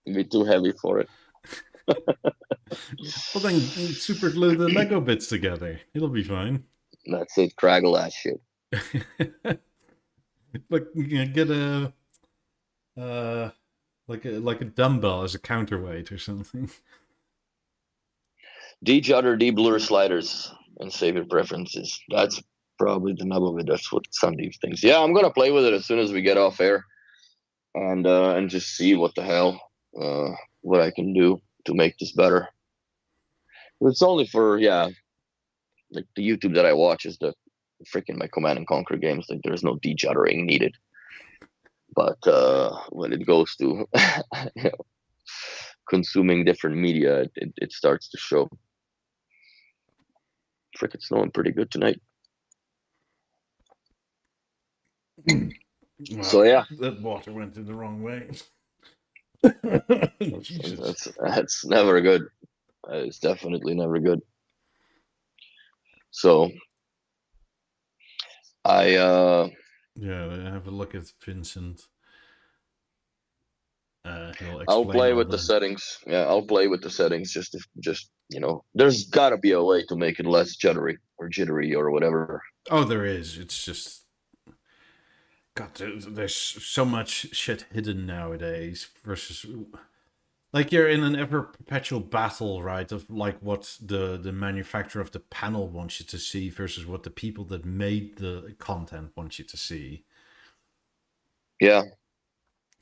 S2: It'd be too heavy for it.
S1: Well, then super glue the Lego bits together. It'll be fine.
S2: That's it. Craggle that shit.
S1: Like, get a like a dumbbell as a counterweight or something.
S2: De-judder, de-blur sliders, and save your preferences. That's probably the nub of it. That's what Sandeep thinks. Yeah, I'm gonna play with it as soon as we get off air, and just see what the hell, what I can do to make this better. It's only for like the YouTube that I watch is the freaking my Command and Conquer games. Like there's no de-juddering needed. But when it goes to you know, consuming different media, it starts to show. Frick, it's snowing pretty good tonight. So
S1: Well,
S2: yeah,
S1: that water went in the wrong way. Jesus.
S2: that's never good. It's definitely never good. So I
S1: Yeah, have a look at Vincent. He'll
S2: I'll
S1: explain
S2: play
S1: all
S2: with the
S1: the.
S2: settings. Yeah, I'll play with the settings just there's got to be a way to make it less jittery or whatever.
S1: Oh, there is. It's just. God, there's so much shit hidden nowadays versus. Like you're in an ever perpetual battle, right? Of like what the manufacturer of the panel wants you to see versus what the people that made the content want you to see.
S2: Yeah,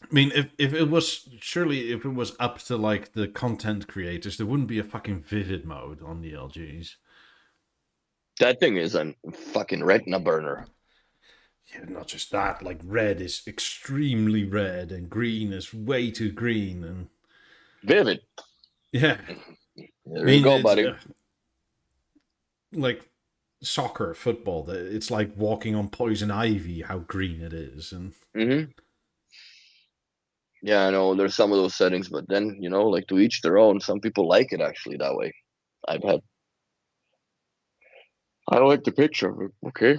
S1: I mean, if it was surely if it was up to like the content creators, there wouldn't be a fucking vivid mode on the LGs.
S2: that thing is a fucking retina burner.
S1: Yeah, not just that. Like red is extremely red, and green is way too green, and
S2: Vivid.
S1: yeah. I
S2: There you
S1: mean,
S2: go,
S1: it's
S2: buddy.
S1: like soccer, football. It's like walking on poison ivy. How green it is, and
S2: Hmm. Yeah, I know there's some of those settings, but then like to each their own. Some people like it actually that way. I've had. I don't like the picture. Okay,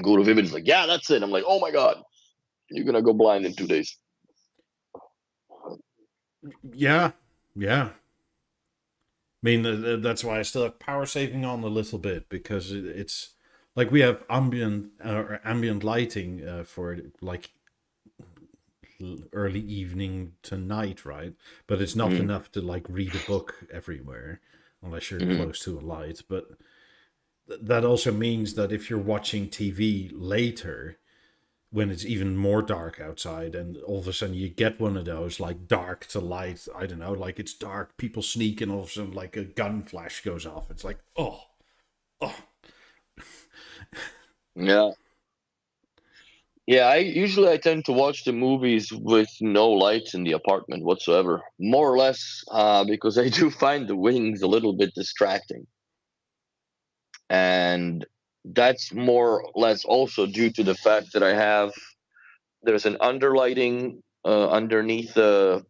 S2: go to Vivid's like, yeah, that's it. I'm like, oh my god, you're gonna go blind in 2 days.
S1: yeah, yeah. I mean, that's why I still have power saving on a little bit because it's like we have ambient lighting for like early evening to night, right? But it's not
S2: Hmm.
S1: enough to like read a book everywhere unless you're
S2: Hmm.
S1: close to a light. But that also means that if you're watching TV later, when it's even more dark outside, and all of a sudden you get one of those like dark to light, I don't know, like it's dark, people sneak, and all of a sudden like a gun flash goes off. It's like, oh,
S2: Yeah, yeah. I tend to watch the movies with no lights in the apartment whatsoever, more or less, because I do find the wings a little bit distracting, and that's more or less also due to the fact that there's an underlighting underneath the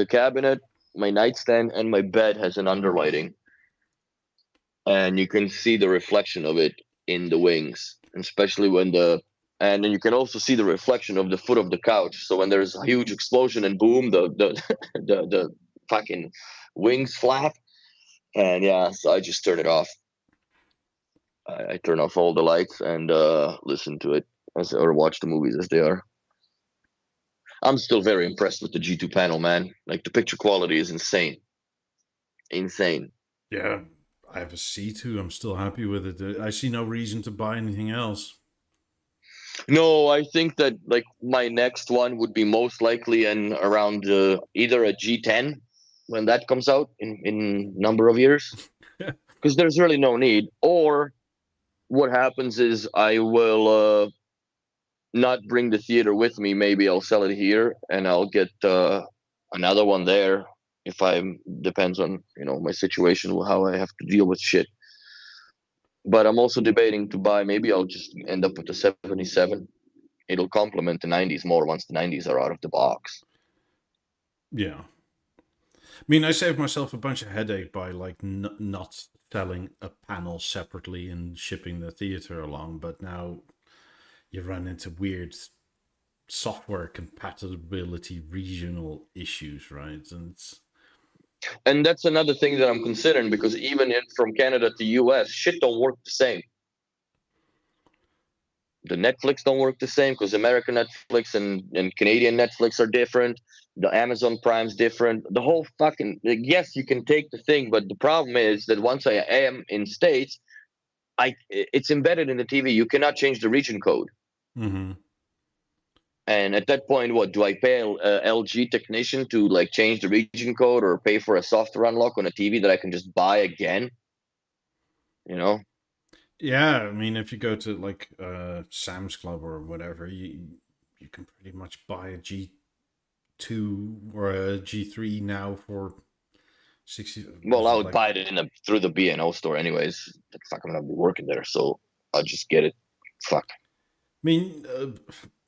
S2: cabinet. My nightstand and my bed has an underlighting, and you can see the reflection of it in the wings, especially and then you can also see the reflection of the foot of the couch. So when there's a huge explosion and boom, the the fucking wings flap, and yeah, so I just turn it off. I turn off all the lights and listen to it or watch the movies as they are. I'm still very impressed with the G2 panel, man. Like the picture quality is insane, insane.
S1: yeah, I have a C2. I'm still happy with it. I see no reason to buy anything else.
S2: No, I think that like my next one would be most likely in around either a G10 when that comes out in number of years, because there's really no need. Or what happens is I will not bring the theater with me. Maybe I'll sell it here and I'll get another one there if I'm depends on my situation, how I have to deal with shit. But I'm also debating to buy. Maybe I'll just end up with the 77. It'll complement the 90s more once the 90s are out of the box.
S1: Yeah, I mean, I saved myself a bunch of headache by like not selling a panel separately and shipping the theater along, but now you run into weird software compatibility regional issues, right? And it's,
S2: And that's another thing that I'm considering, because even from Canada to US, shit don't work the same. The Netflix don't work the same because American Netflix and Canadian Netflix are different. The Amazon Prime's different. The whole fucking, like, yes, you can take the thing, but the problem is that once I am in states, it's embedded in the TV. You cannot change the region code.
S1: mm-hmm.
S2: And at that point, what do I pay a LG technician to like change the region code or pay for a software unlock on a TV that I can just buy again? You know,
S1: Yeah, I mean, if you go to like Sam's Club or whatever, you can pretty much buy a G2 or a G3 now for 60.
S2: Well,
S1: Was
S2: I
S1: it
S2: would
S1: like?
S2: buy it through the B&O store anyways. Like, fuck, I'm gonna be working there, so I'll just get it. Fuck.
S1: I mean,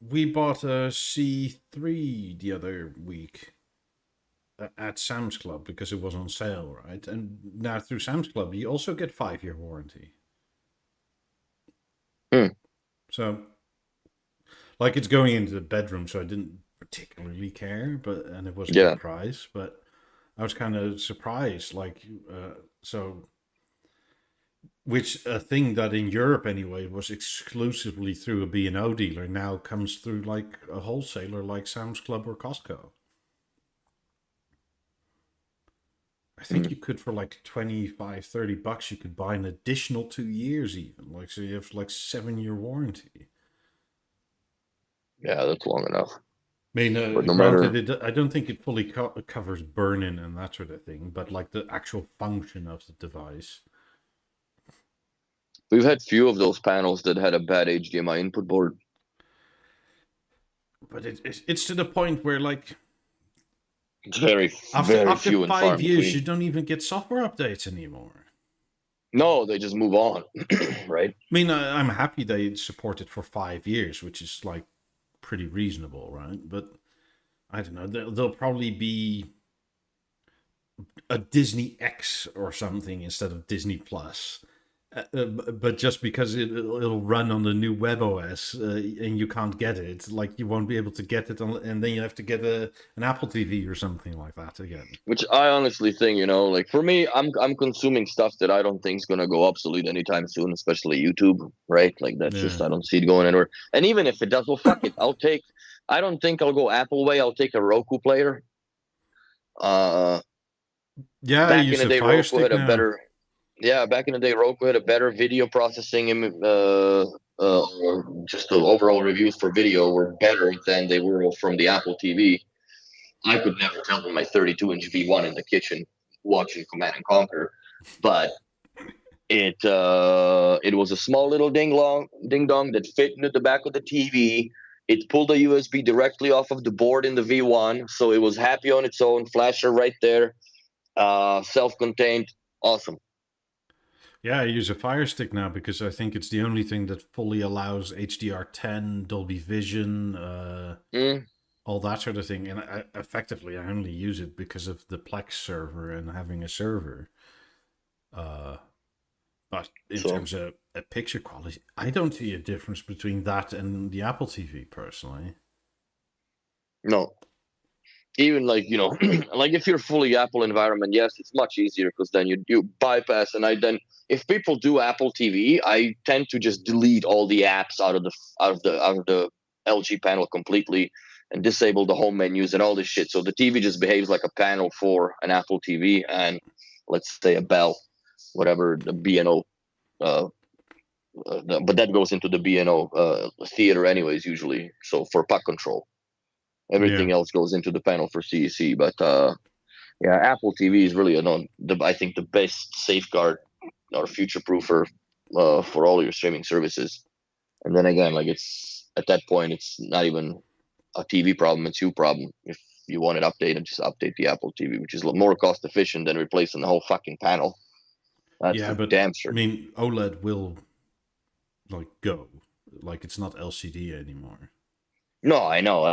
S1: we bought a C3 the other week at Sam's Club because it was on sale, right? And now through Sam's Club, you also get 5-year warranty.
S2: Hmm.
S1: So, like, it's going into the bedroom, so I didn't particularly care, and it was a
S2: Yeah.
S1: good price, but I was kind of surprised, like, so, which a thing that in Europe anyway was exclusively through a B&O dealer now comes through like a wholesaler like Sam's Club or Costco. I think
S2: Hmm.
S1: you could for like 25, $30, you could buy an additional 2 years even. Like, so you have like 7-year warranty.
S2: Yeah, that's long enough.
S1: I mean,
S2: But no
S1: granted,
S2: matter,
S1: I don't think it fully covers burn-in and that sort of thing, but like the actual function of the device.
S2: we've had few of those panels that had a bad HDMI input board.
S1: But it's to the point where like
S2: It's very,
S1: after
S2: very
S1: after
S2: few and far
S1: five
S2: in
S1: years,
S2: between.
S1: you don't even get software updates anymore.
S2: No, they just move on, right?
S1: I mean, I'm happy they support it for 5 years, which is like pretty reasonable, right? But I don't know. There'll probably be a Disney X or something instead of Disney Plus. But just because it'll run on the new web OS and you can't get it, like you won't be able to get it, and then you have to get an Apple TV or something like that again.
S2: Which I honestly think, like for me, I'm consuming stuff that I don't think is gonna go obsolete anytime soon, especially YouTube, right? Like that's
S1: Yeah,
S2: just I don't see it going anywhere. And even if it does, well, fuck it. I don't think I'll go Apple way. I'll take a Roku player. Uh,
S1: yeah. I
S2: back in
S1: use
S2: the
S1: a
S2: day,
S1: Fire
S2: Roku
S1: Stick
S2: had a
S1: now.
S2: better. Yeah, back in the day, Roku had a better video processing. Or just the overall reviews for video were better than they were from the Apple TV. I could never tell them my 32-inch V1 in the kitchen watching Command and Conquer, but it was a small little ding dong that fit into the back of the TV. It pulled a USB directly off of the board in the V1, so it was happy on its own. Flasher right there, self-contained, awesome.
S1: Yeah, I use a Fire Stick now because I think it's the only thing that fully allows HDR10, Dolby Vision,
S2: Mm,
S1: all that sort of thing. And effectively, I only use it because of the Plex server and having a server. Uh, but in
S2: so
S1: terms of a picture quality, I don't see a difference between that and the Apple TV personally.
S2: no, even like like if you're fully Apple environment, yes, it's much easier because then you bypass. And I then if people do Apple TV, I tend to just delete all the apps out of the LG panel completely and disable the home menus and all this shit. So the TV just behaves like a panel for an Apple TV and let's say a Bell, whatever the B&O. Uh, but that goes into the B&O theater anyways usually. So for puck control.
S1: Yeah.
S2: Everything else goes into the panel for CEC. But yeah, Apple TV is really I think the best safeguard or future proofer for all your streaming services. And then again, like it's at that point, it's not even a TV problem; it's you problem. If you want it updated, just update the Apple TV, which is a little more cost efficient than replacing the whole fucking panel. That's
S1: Yeah,
S2: for
S1: but
S2: damn
S1: I
S2: sure.
S1: mean, OLED will like go. Like it's not LCD anymore.
S2: No, I know.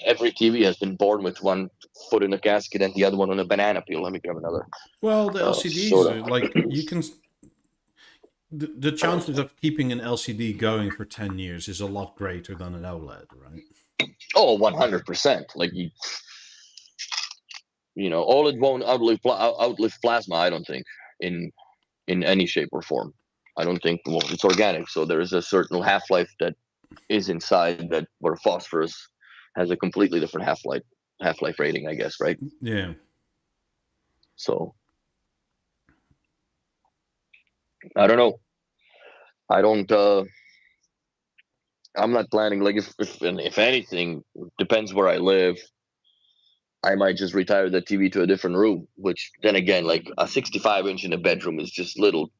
S2: Every TV has been born with one foot in a casket and the other one on a banana peel. Let me grab another
S1: Well, the LCDs,
S2: soda.
S1: like you can, the chances of keeping an LCD going for 10 years is a lot greater than an OLED, right?
S2: Oh, 100%. Like all it won't outlive plasma. I don't think in any shape or form. I don't think. Well, it's organic, so there is a certain half life that is inside that where phosphorus has a completely different half life rating, I guess, right?
S1: Yeah.
S2: So I don't know. I don't. I'm not planning. Like if anything, depends where I live. I might just retire the TV to a different room. Which then again, like a 65-inch in a bedroom is just little,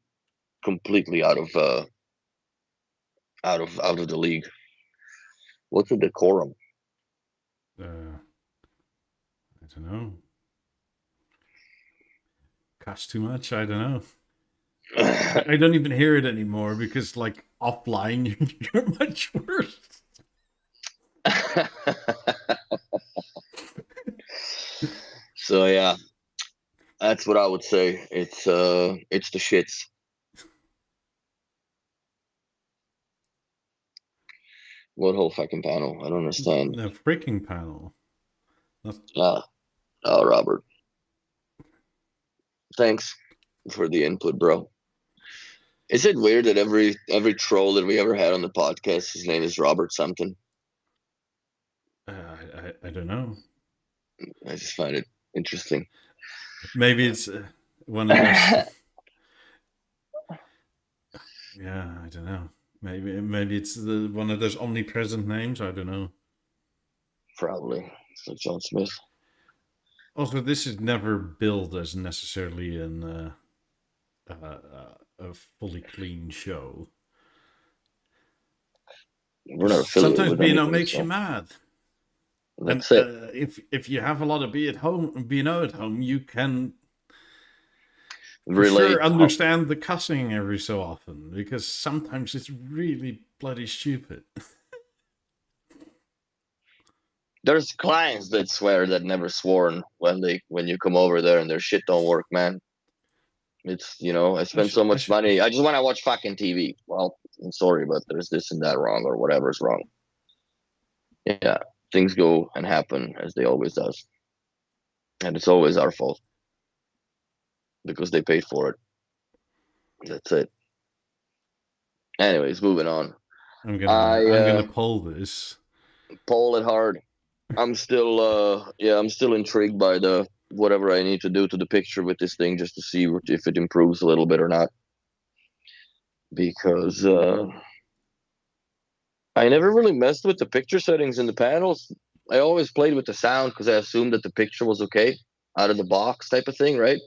S2: completely out of the league. What's a decorum?
S1: I don't know. Costs too much. I don't know. I don't even hear it anymore because, like, offline, you're much worse.
S2: So yeah, that's what I would say. It's the shits. What whole fucking panel? I don't understand.
S1: The freaking panel.
S2: Ah, oh, Robert. Thanks for the input, bro. Is it weird that every troll that we ever had on the podcast, his name is Robert something?
S1: I don't know.
S2: I just find it interesting.
S1: Maybe it's one of those. Yeah, I don't know. Maybe it's one of those omnipresent names. I don't know.
S2: Probably. So John Smith.
S1: Also, this is never billed as necessarily a fully clean show.
S2: We're not affiliated
S1: Sometimes
S2: with
S1: B&O
S2: anything,
S1: makes
S2: so
S1: you mad.
S2: that's
S1: And
S2: it.
S1: if you have a lot of B&O at home, you can for
S2: Relate.
S1: sure understand the cussing every so often, because sometimes it's really bloody stupid.
S2: There's clients that swear that never sworn when you come over there and their shit don't work, man. It's I spend so much money. I just want to watch fucking TV. Well, I'm sorry, but there's this and that wrong or whatever's wrong. Yeah, things go and happen as they always does, and it's always our fault because they paid for it. That's it. Anyways, moving on.
S1: I'm gonna poll this.
S2: Poll it hard. I'm still intrigued by the whatever I need to do to the picture with this thing just to see if it improves a little bit or not. Because I never really messed with the picture settings in the panels. I always played with the sound because I assumed that the picture was okay out of the box type of thing, right?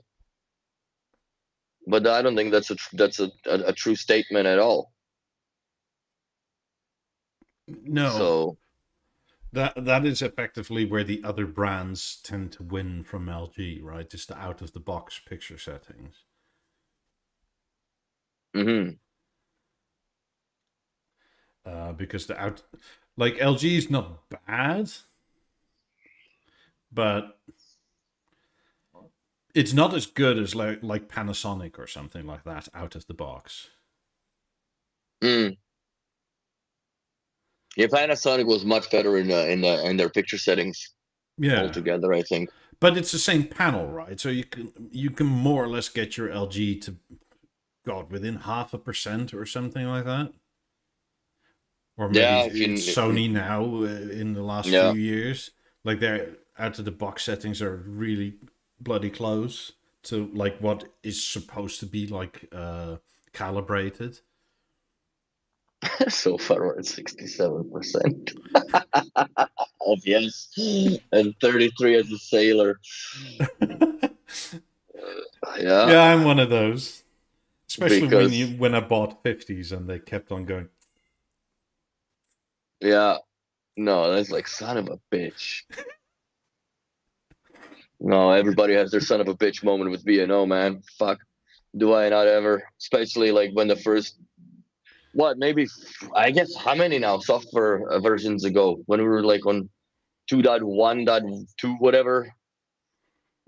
S2: But I don't think that's a true statement at all.
S1: No.
S2: So
S1: that is effectively where the other brands tend to win from LG, right? Just the out of the box picture settings. Because like LG is not bad, but it's not as good as like Panasonic or something like that out of the box.
S2: Yeah, Panasonic was much better in their picture settings.
S1: Yeah,
S2: altogether, I think.
S1: But it's the same panel, right? So you can more or less get your LG to within 0.5% or something like that. Or maybe Sony now in the last few years, like their out of the box settings are really bloody close to like what is supposed to be like calibrated.
S2: So far we're at 67% of yes, and 33 as a sailor.
S1: Yeah, I'm one of those. Especially when I bought 50s and they kept on going.
S2: Yeah, no, that's like son of a bitch. No, everybody has their son of a bitch moment with B&O, man. Fuck, do I not ever? Especially like when the first. What, maybe, I guess, how many now software versions ago when we were like on 2.1.2 whatever,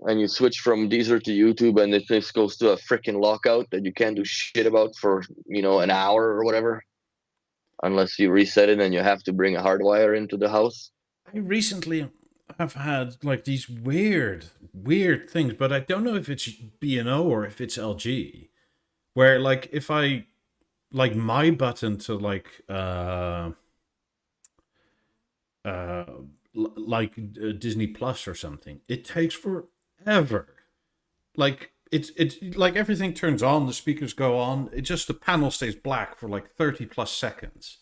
S2: and you switch from Deezer to YouTube and this goes to a freaking lockout that you can't do shit about for an hour or whatever unless you reset it and you have to bring a hardwire into the house.
S1: I recently have had like these weird things, but I don't know if it's B&O or if it's LG, where like if I like my button to like Disney Plus or something, it takes forever. Like it's like everything turns on, the speakers go on, the panel stays black for like 30 plus seconds,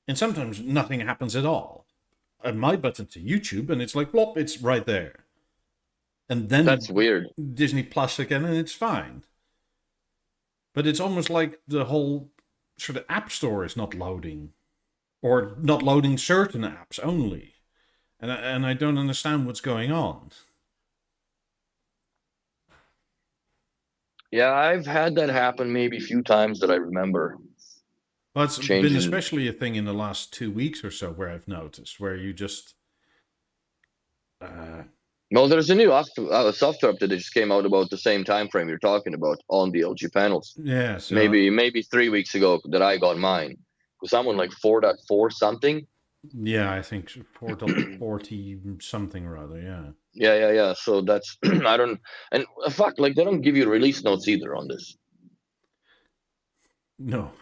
S1: and sometimes nothing happens at all. And my button to YouTube, and it's like plop, it's right there, and then
S2: that's weird.
S1: Disney Plus again, and it's fine. But it's almost like the whole sort of app store is not loading. or not loading certain apps only. And I don't understand what's going on.
S2: Yeah, I've had that happen maybe a few times that I remember.
S1: Well, it's been
S2: Changing.
S1: especially a thing in the last 2 weeks or so where I've noticed, where you just, uh,
S2: Well, there's a new software update that just came out about the same time frame you're talking about on the LG panels.
S1: yeah, so
S2: Maybe 3 weeks ago that I got mine. Was someone like 4.4 something?
S1: yeah, I think 4.40 something or other, yeah.
S2: Yeah. So that's I don't and fuck, like they don't give you release notes either on this.
S1: No.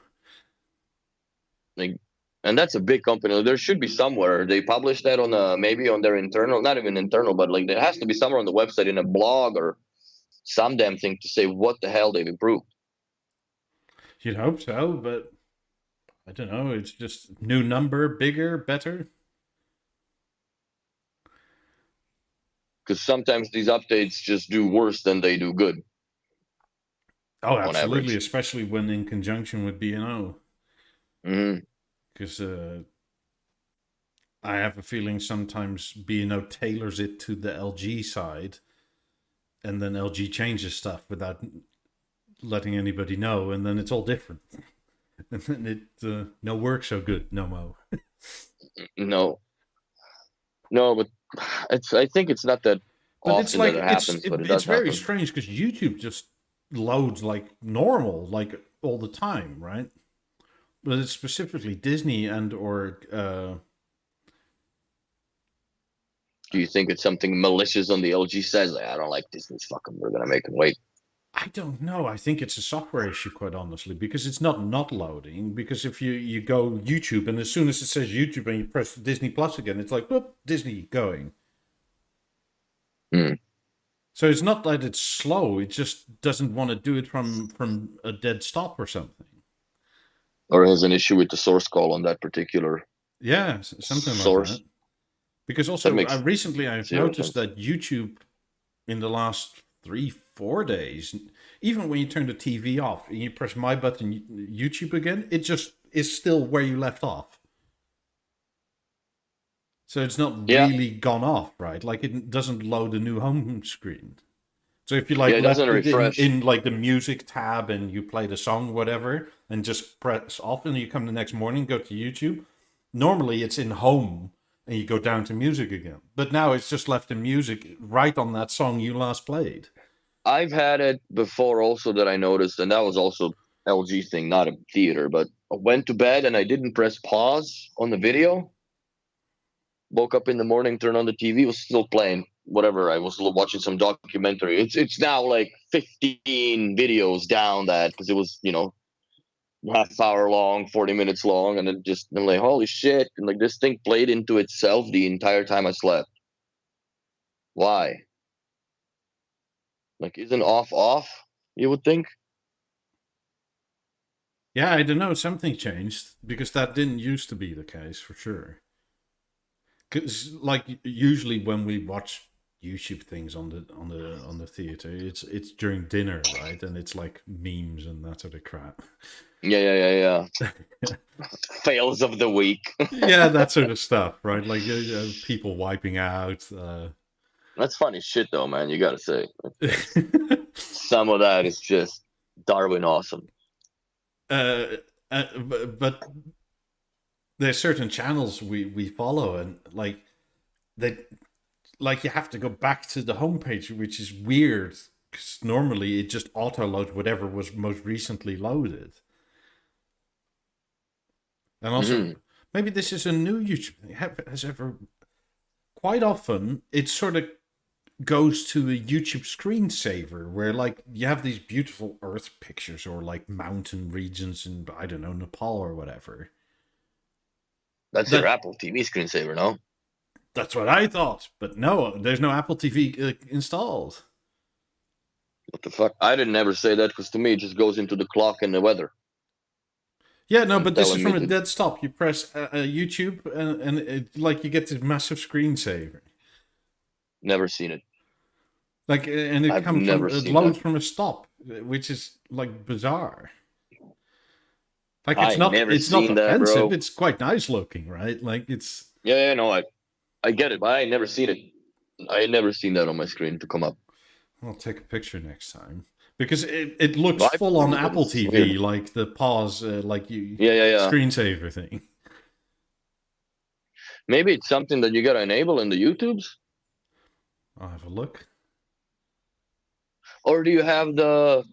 S2: Like, and that's a big company. There should be somewhere they publish that on maybe on their internal, not even internal, but like there has to be somewhere on the website in a blog or some damn thing to say what the hell they've improved.
S1: You'd hope so, but I don't know. It's just new number, bigger, better.
S2: Because sometimes these updates just do worse than they do good
S1: Oh,
S2: on
S1: absolutely,
S2: average.
S1: especially when in conjunction with B&O.
S2: Hmm.
S1: Because I have a feeling sometimes B&O tailors it to the LG side, and then LG changes stuff without letting anybody know, and then it's all different. And then it no work so good, no mo.
S2: No, no, but it's. I think it's not that
S1: But it's
S2: often that
S1: like
S2: it happens, but it
S1: it's
S2: does
S1: very
S2: happen.
S1: strange because YouTube just loads like normal, like all the time, right? But it's specifically Disney and or
S2: Do you think it's something malicious on the LG says? Like, I don't like Disney's fucking. We're gonna make them wait.
S1: I don't know. I think it's a software issue, quite honestly, because it's not loading. Because if you go YouTube and as soon as it says YouTube and you press Disney Plus again, it's like whoop, Disney going.
S2: Hmm.
S1: So it's not that it's slow; it just doesn't want to do it from a dead stop or something.
S2: Or has an issue with the source call on that particular
S1: Yeah, something like that.
S2: source.
S1: Because
S2: That
S1: also,
S2: makes
S1: recently I've
S2: zero
S1: noticed
S2: sense.
S1: that YouTube in the last 3 4 days, even when you turn the TV off and you press my button YouTube again, it just is still where you left off. So it's not
S2: Yeah,
S1: really gone off, right? Like it doesn't load a new home screen. So if you
S2: yeah,
S1: like
S2: it doesn't
S1: left it
S2: refresh.
S1: in like the music tab and you play the song, whatever, and just press off and you come the next morning, go to YouTube, normally it's in home and you go down to music again. But now it's just left in music right on that song you last played.
S2: I've had it before also that I noticed, and that was also LG thing, not a theater. But I went to bed and I didn't press pause on the video. Woke up in the morning, turned on the TV, it was still playing whatever. I was watching some documentary. It's now like 15 videos down that because it was half hour long, 40 minutes long, and it just I'm like holy shit, and like this thing played into itself the entire time I slept. Why? Like isn't off? You would think.
S1: Yeah, I don't know. Something changed because that didn't used to be the case for sure. Because like usually when we watch YouTube things on the theater, it's during dinner, right? And it's like memes and that sort of crap.
S2: Yeah. Fails of the week.
S1: Yeah, that sort of stuff, right? Like people wiping out.
S2: That's funny shit though, man. You gotta say some of that is just Darwin awesome.
S1: uh, but there's certain channels we follow, and like they like you have to go back to the homepage, which is weird because normally it just auto loads whatever was most recently loaded. And also,
S2: Hmm.
S1: maybe this is a new YouTube thing. Has ever quite often it sort of goes to a YouTube screensaver where like you have these beautiful earth pictures or like mountain regions in I don't know Nepal or whatever.
S2: That's your
S1: That
S2: Apple TV screensaver, no?
S1: that's what I thought, but no, there's no Apple TV installed.
S2: What the fuck? I didn't ever say that because to me it just goes into the clock and the weather
S1: Yeah, no,
S2: and
S1: but this is
S2: telling me
S1: from a
S2: to
S1: dead stop. You press YouTube and it, like you get this massive screensaver.
S2: never seen it.
S1: Like and it
S2: I've
S1: comes from
S2: never
S1: it
S2: seen that.
S1: loads from a stop, which is like bizarre. Like
S2: I never
S1: it's not
S2: seen that,
S1: offensive.
S2: bro.
S1: It's quite nice looking, right? Like it's.
S2: Yeah, no, I get it, but I ain't never seen it. I ain't never seen that on my screen to come up.
S1: I'll take a picture next time because it looks
S2: Well, I've
S1: full
S2: seen
S1: on
S2: it, but
S1: Apple
S2: it's weird.
S1: TV, like the pause, like you
S2: Yeah.
S1: screensaver thing.
S2: Maybe it's something that you gotta enable in the YouTubes,
S1: I'll have a look.
S2: or do you have the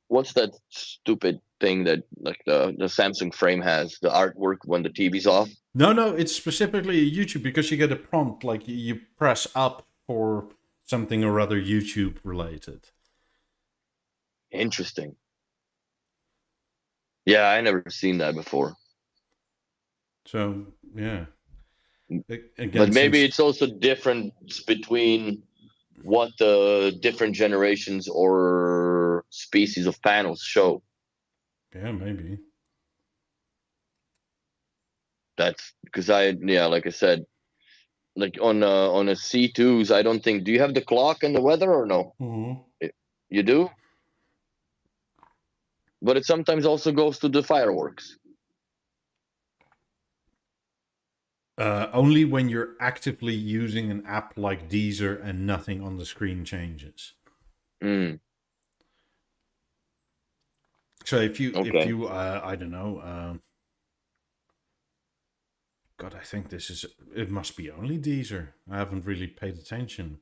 S2: what's that stupid thing that like the Samsung frame has the artwork when the TV's off?
S1: No, it's specifically YouTube because you get a prompt like you press up for something or other YouTube related.
S2: Interesting. Yeah, I never seen that before.
S1: So yeah,
S2: But
S1: again,
S2: maybe
S1: since
S2: it's also difference between what the different generations or species of panels show.
S1: yeah, maybe.
S2: That's because like I said, like on a C2s, I don't think. Do you have the clock and the weather or no?
S1: Mhm.
S2: You do, but it sometimes also goes to the fireworks.
S1: Only when you're actively using an app like Deezer and nothing on the screen changes.
S2: Mm,
S1: So if
S2: okay.
S1: you I don't know, God, I think it must be only Deezer. I haven't really paid attention.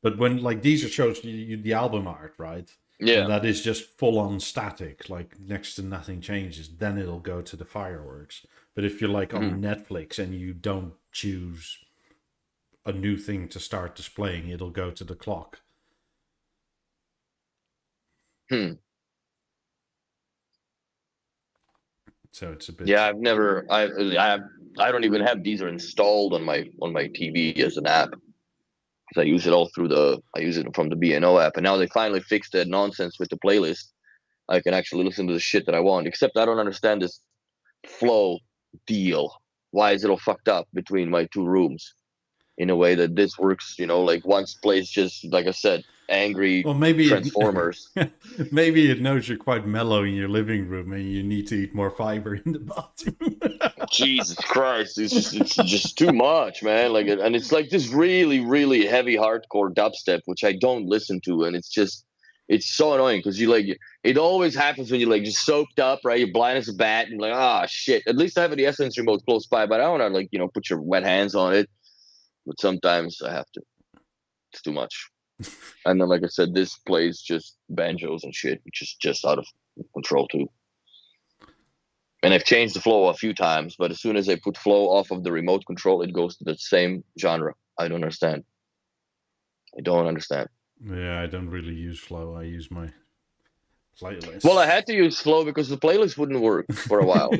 S1: But when like Deezer shows you the album art, right? And
S2: Yeah.
S1: that is just full on static, like next to nothing changes, then it'll go to the fireworks. But if you're like on
S2: Mm,
S1: Netflix and you don't choose a new thing to start displaying, it'll go to the clock.
S2: hmm.
S1: So it's a
S2: Yeah,
S1: bit.
S2: I've never. I don't even have these are installed on my TV as an app because I use it all through the. I use it from the BNO app, and now they finally fixed that nonsense with the playlist. I can actually listen to the shit that I want. Except I don't understand this flow deal. Why is it all fucked up between my two rooms in a way that this works? Like one plays just like I said, angry
S1: Well, maybe
S2: Transformers.
S1: maybe it knows you're quite mellow in your living room and you need to eat more fiber in the bathroom.
S2: Jesus Christ, it's just too much, man. Like, and it's like this really really heavy hardcore dubstep, which I don't listen to, and it's so annoying because you like it always happens when you're like just soaked up, right? You're blind as a bat, and like, ah, shit. At least I have the Essence remote close by, but I don't want to like put your wet hands on it. But sometimes I have to. It's too much. And then, like I said, this plays just banjos and shit, which is just out of control too. And I've changed the flow a few times, but as soon as I put flow off of the remote control, it goes to the same genre. I don't understand. I don't understand.
S1: Yeah, I don't really use Flow. I use my
S2: Well, I
S1: playlists.
S2: had to use flow because the playlist wouldn't work for a while.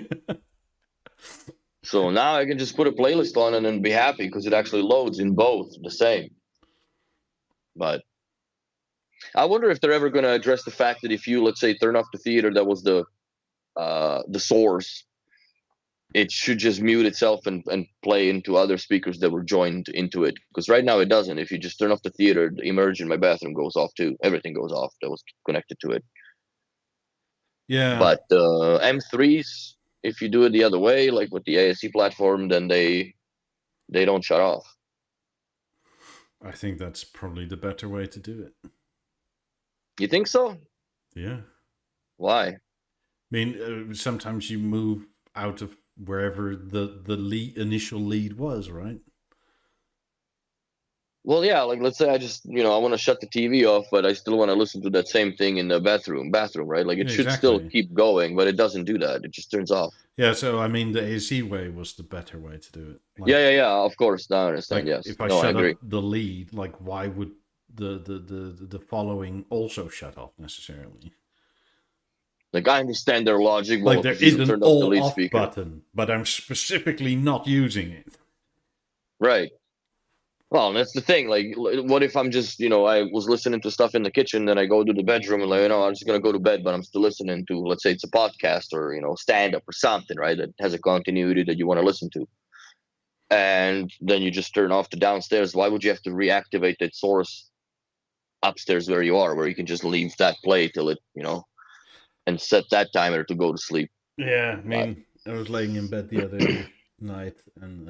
S2: So now I can just put a playlist on and then be happy because it actually loads in both the same. But I wonder if they're ever going to address the fact that if you, let's say, turn off the theater that was the source, it should just mute itself and play into other speakers that were joined into it. Because right now it doesn't. If you just turn off the theater, the emerge in my bathroom goes off too. Everything goes off that was connected to it.
S1: Yeah,
S2: But M3s, if you do it the other way, like with the ASC platform, then they don't shut off.
S1: I think that's probably the better way to do it.
S2: You think so?
S1: Yeah.
S2: Why?
S1: I mean, sometimes you move out of wherever the initial lead was, right?
S2: Well, yeah, like let's say I just I want to shut the TV off, but I still want to listen to that same thing in the bathroom, right? Like it
S1: Yeah,
S2: should still
S1: exactly.
S2: keep going, but it doesn't do that. It just turns off.
S1: Yeah, so I mean, the AC way was the better way to do it.
S2: Yeah. Of course, now I understand.
S1: Like
S2: Yes,
S1: if I
S2: no, I
S1: shut
S2: agree.
S1: off the lead, like why would the following also shut off necessarily?
S2: Like I understand their logic. Well,
S1: Like there
S2: because you
S1: is
S2: just
S1: an
S2: turned off the
S1: all
S2: lead
S1: off
S2: speaker,
S1: button, but I'm specifically not using it.
S2: right? Well, that's the thing. Like, what if I'm just, I was listening to stuff in the kitchen, then I go to the bedroom and like, I'm just gonna go to bed, but I'm still listening to, let's say, it's a podcast or stand up or something, right? That has a continuity that you want to listen to, and then you just turn off the downstairs. Why would you have to reactivate that source upstairs where you are, where you can just leave that play till it, and set that timer to go to sleep?
S1: Yeah, I mean, I was laying in bed the other night, and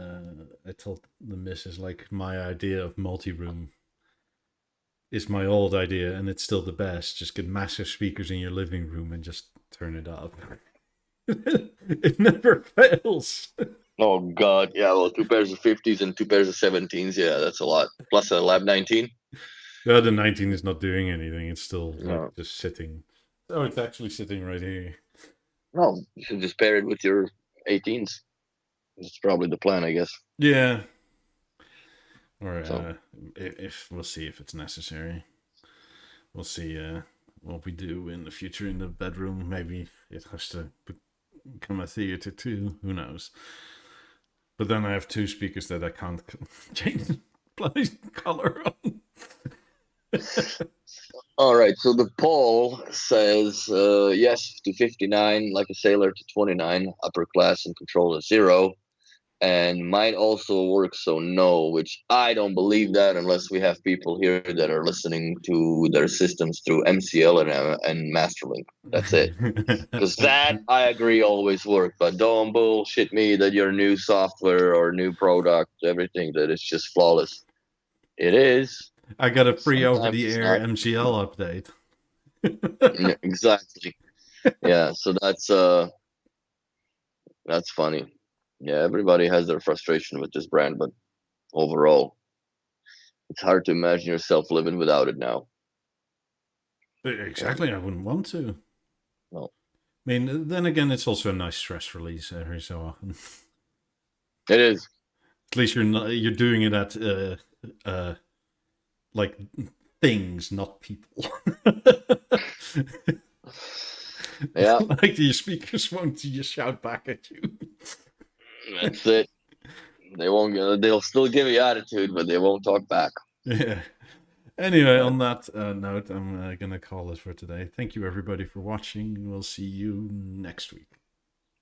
S1: I told the missus like my idea of multi-room is my old idea, and it's still the best. Just get massive speakers in your living room and just turn it up. It never fails.
S2: Oh God, yeah. Well, 2 pairs of 50s and 2 pairs of 17s. Yeah, that's a lot. Plus a Lab 19.
S1: The other 19 is not doing anything. It's still like
S2: No,
S1: just sitting. Oh, it's actually sitting right here.
S2: no, you should just pair it with your 18s. That's probably the plan, I guess.
S1: Yeah. Or
S2: So
S1: if we'll see if it's necessary. We'll see what we do in the future in the bedroom. Maybe it has to become a theater too. Who knows? But then I have two speakers that I can't change the bloody color on.
S2: all right, so the poll says yes to 59, like a sailor to 29, upper class and control is 0, and might also work, so no, which I don't believe that unless we have people here that are listening to their systems through MCL and Masterlink. That's it. Because that, I agree, always work. But don't bullshit me that your new software or new product, everything, that it's just flawless. It is.
S1: I got a free
S2: Sometimes it's
S1: over-the-air
S2: not.
S1: MCL update.
S2: Yeah, exactly. Yeah, so that's funny. Yeah, everybody has their frustration with this brand, but overall, it's hard to imagine yourself living without it now. So,
S1: Exactly, I wouldn't want to.
S2: no,
S1: I mean, then again, it's also a nice stress release every so often.
S2: it is.
S1: At least you're doing it at like things, not people.
S2: Yeah,
S1: Like your speakers won't just shout back at you.
S2: that's it. They won't. They'll still give you attitude, but they won't talk back.
S1: Yeah. Anyway,
S2: Yeah.
S1: on that note, I'm gonna call it for today. Thank you everybody for watching. We'll see you next week.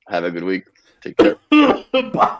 S2: Have a good week. Take care.
S1: Bye.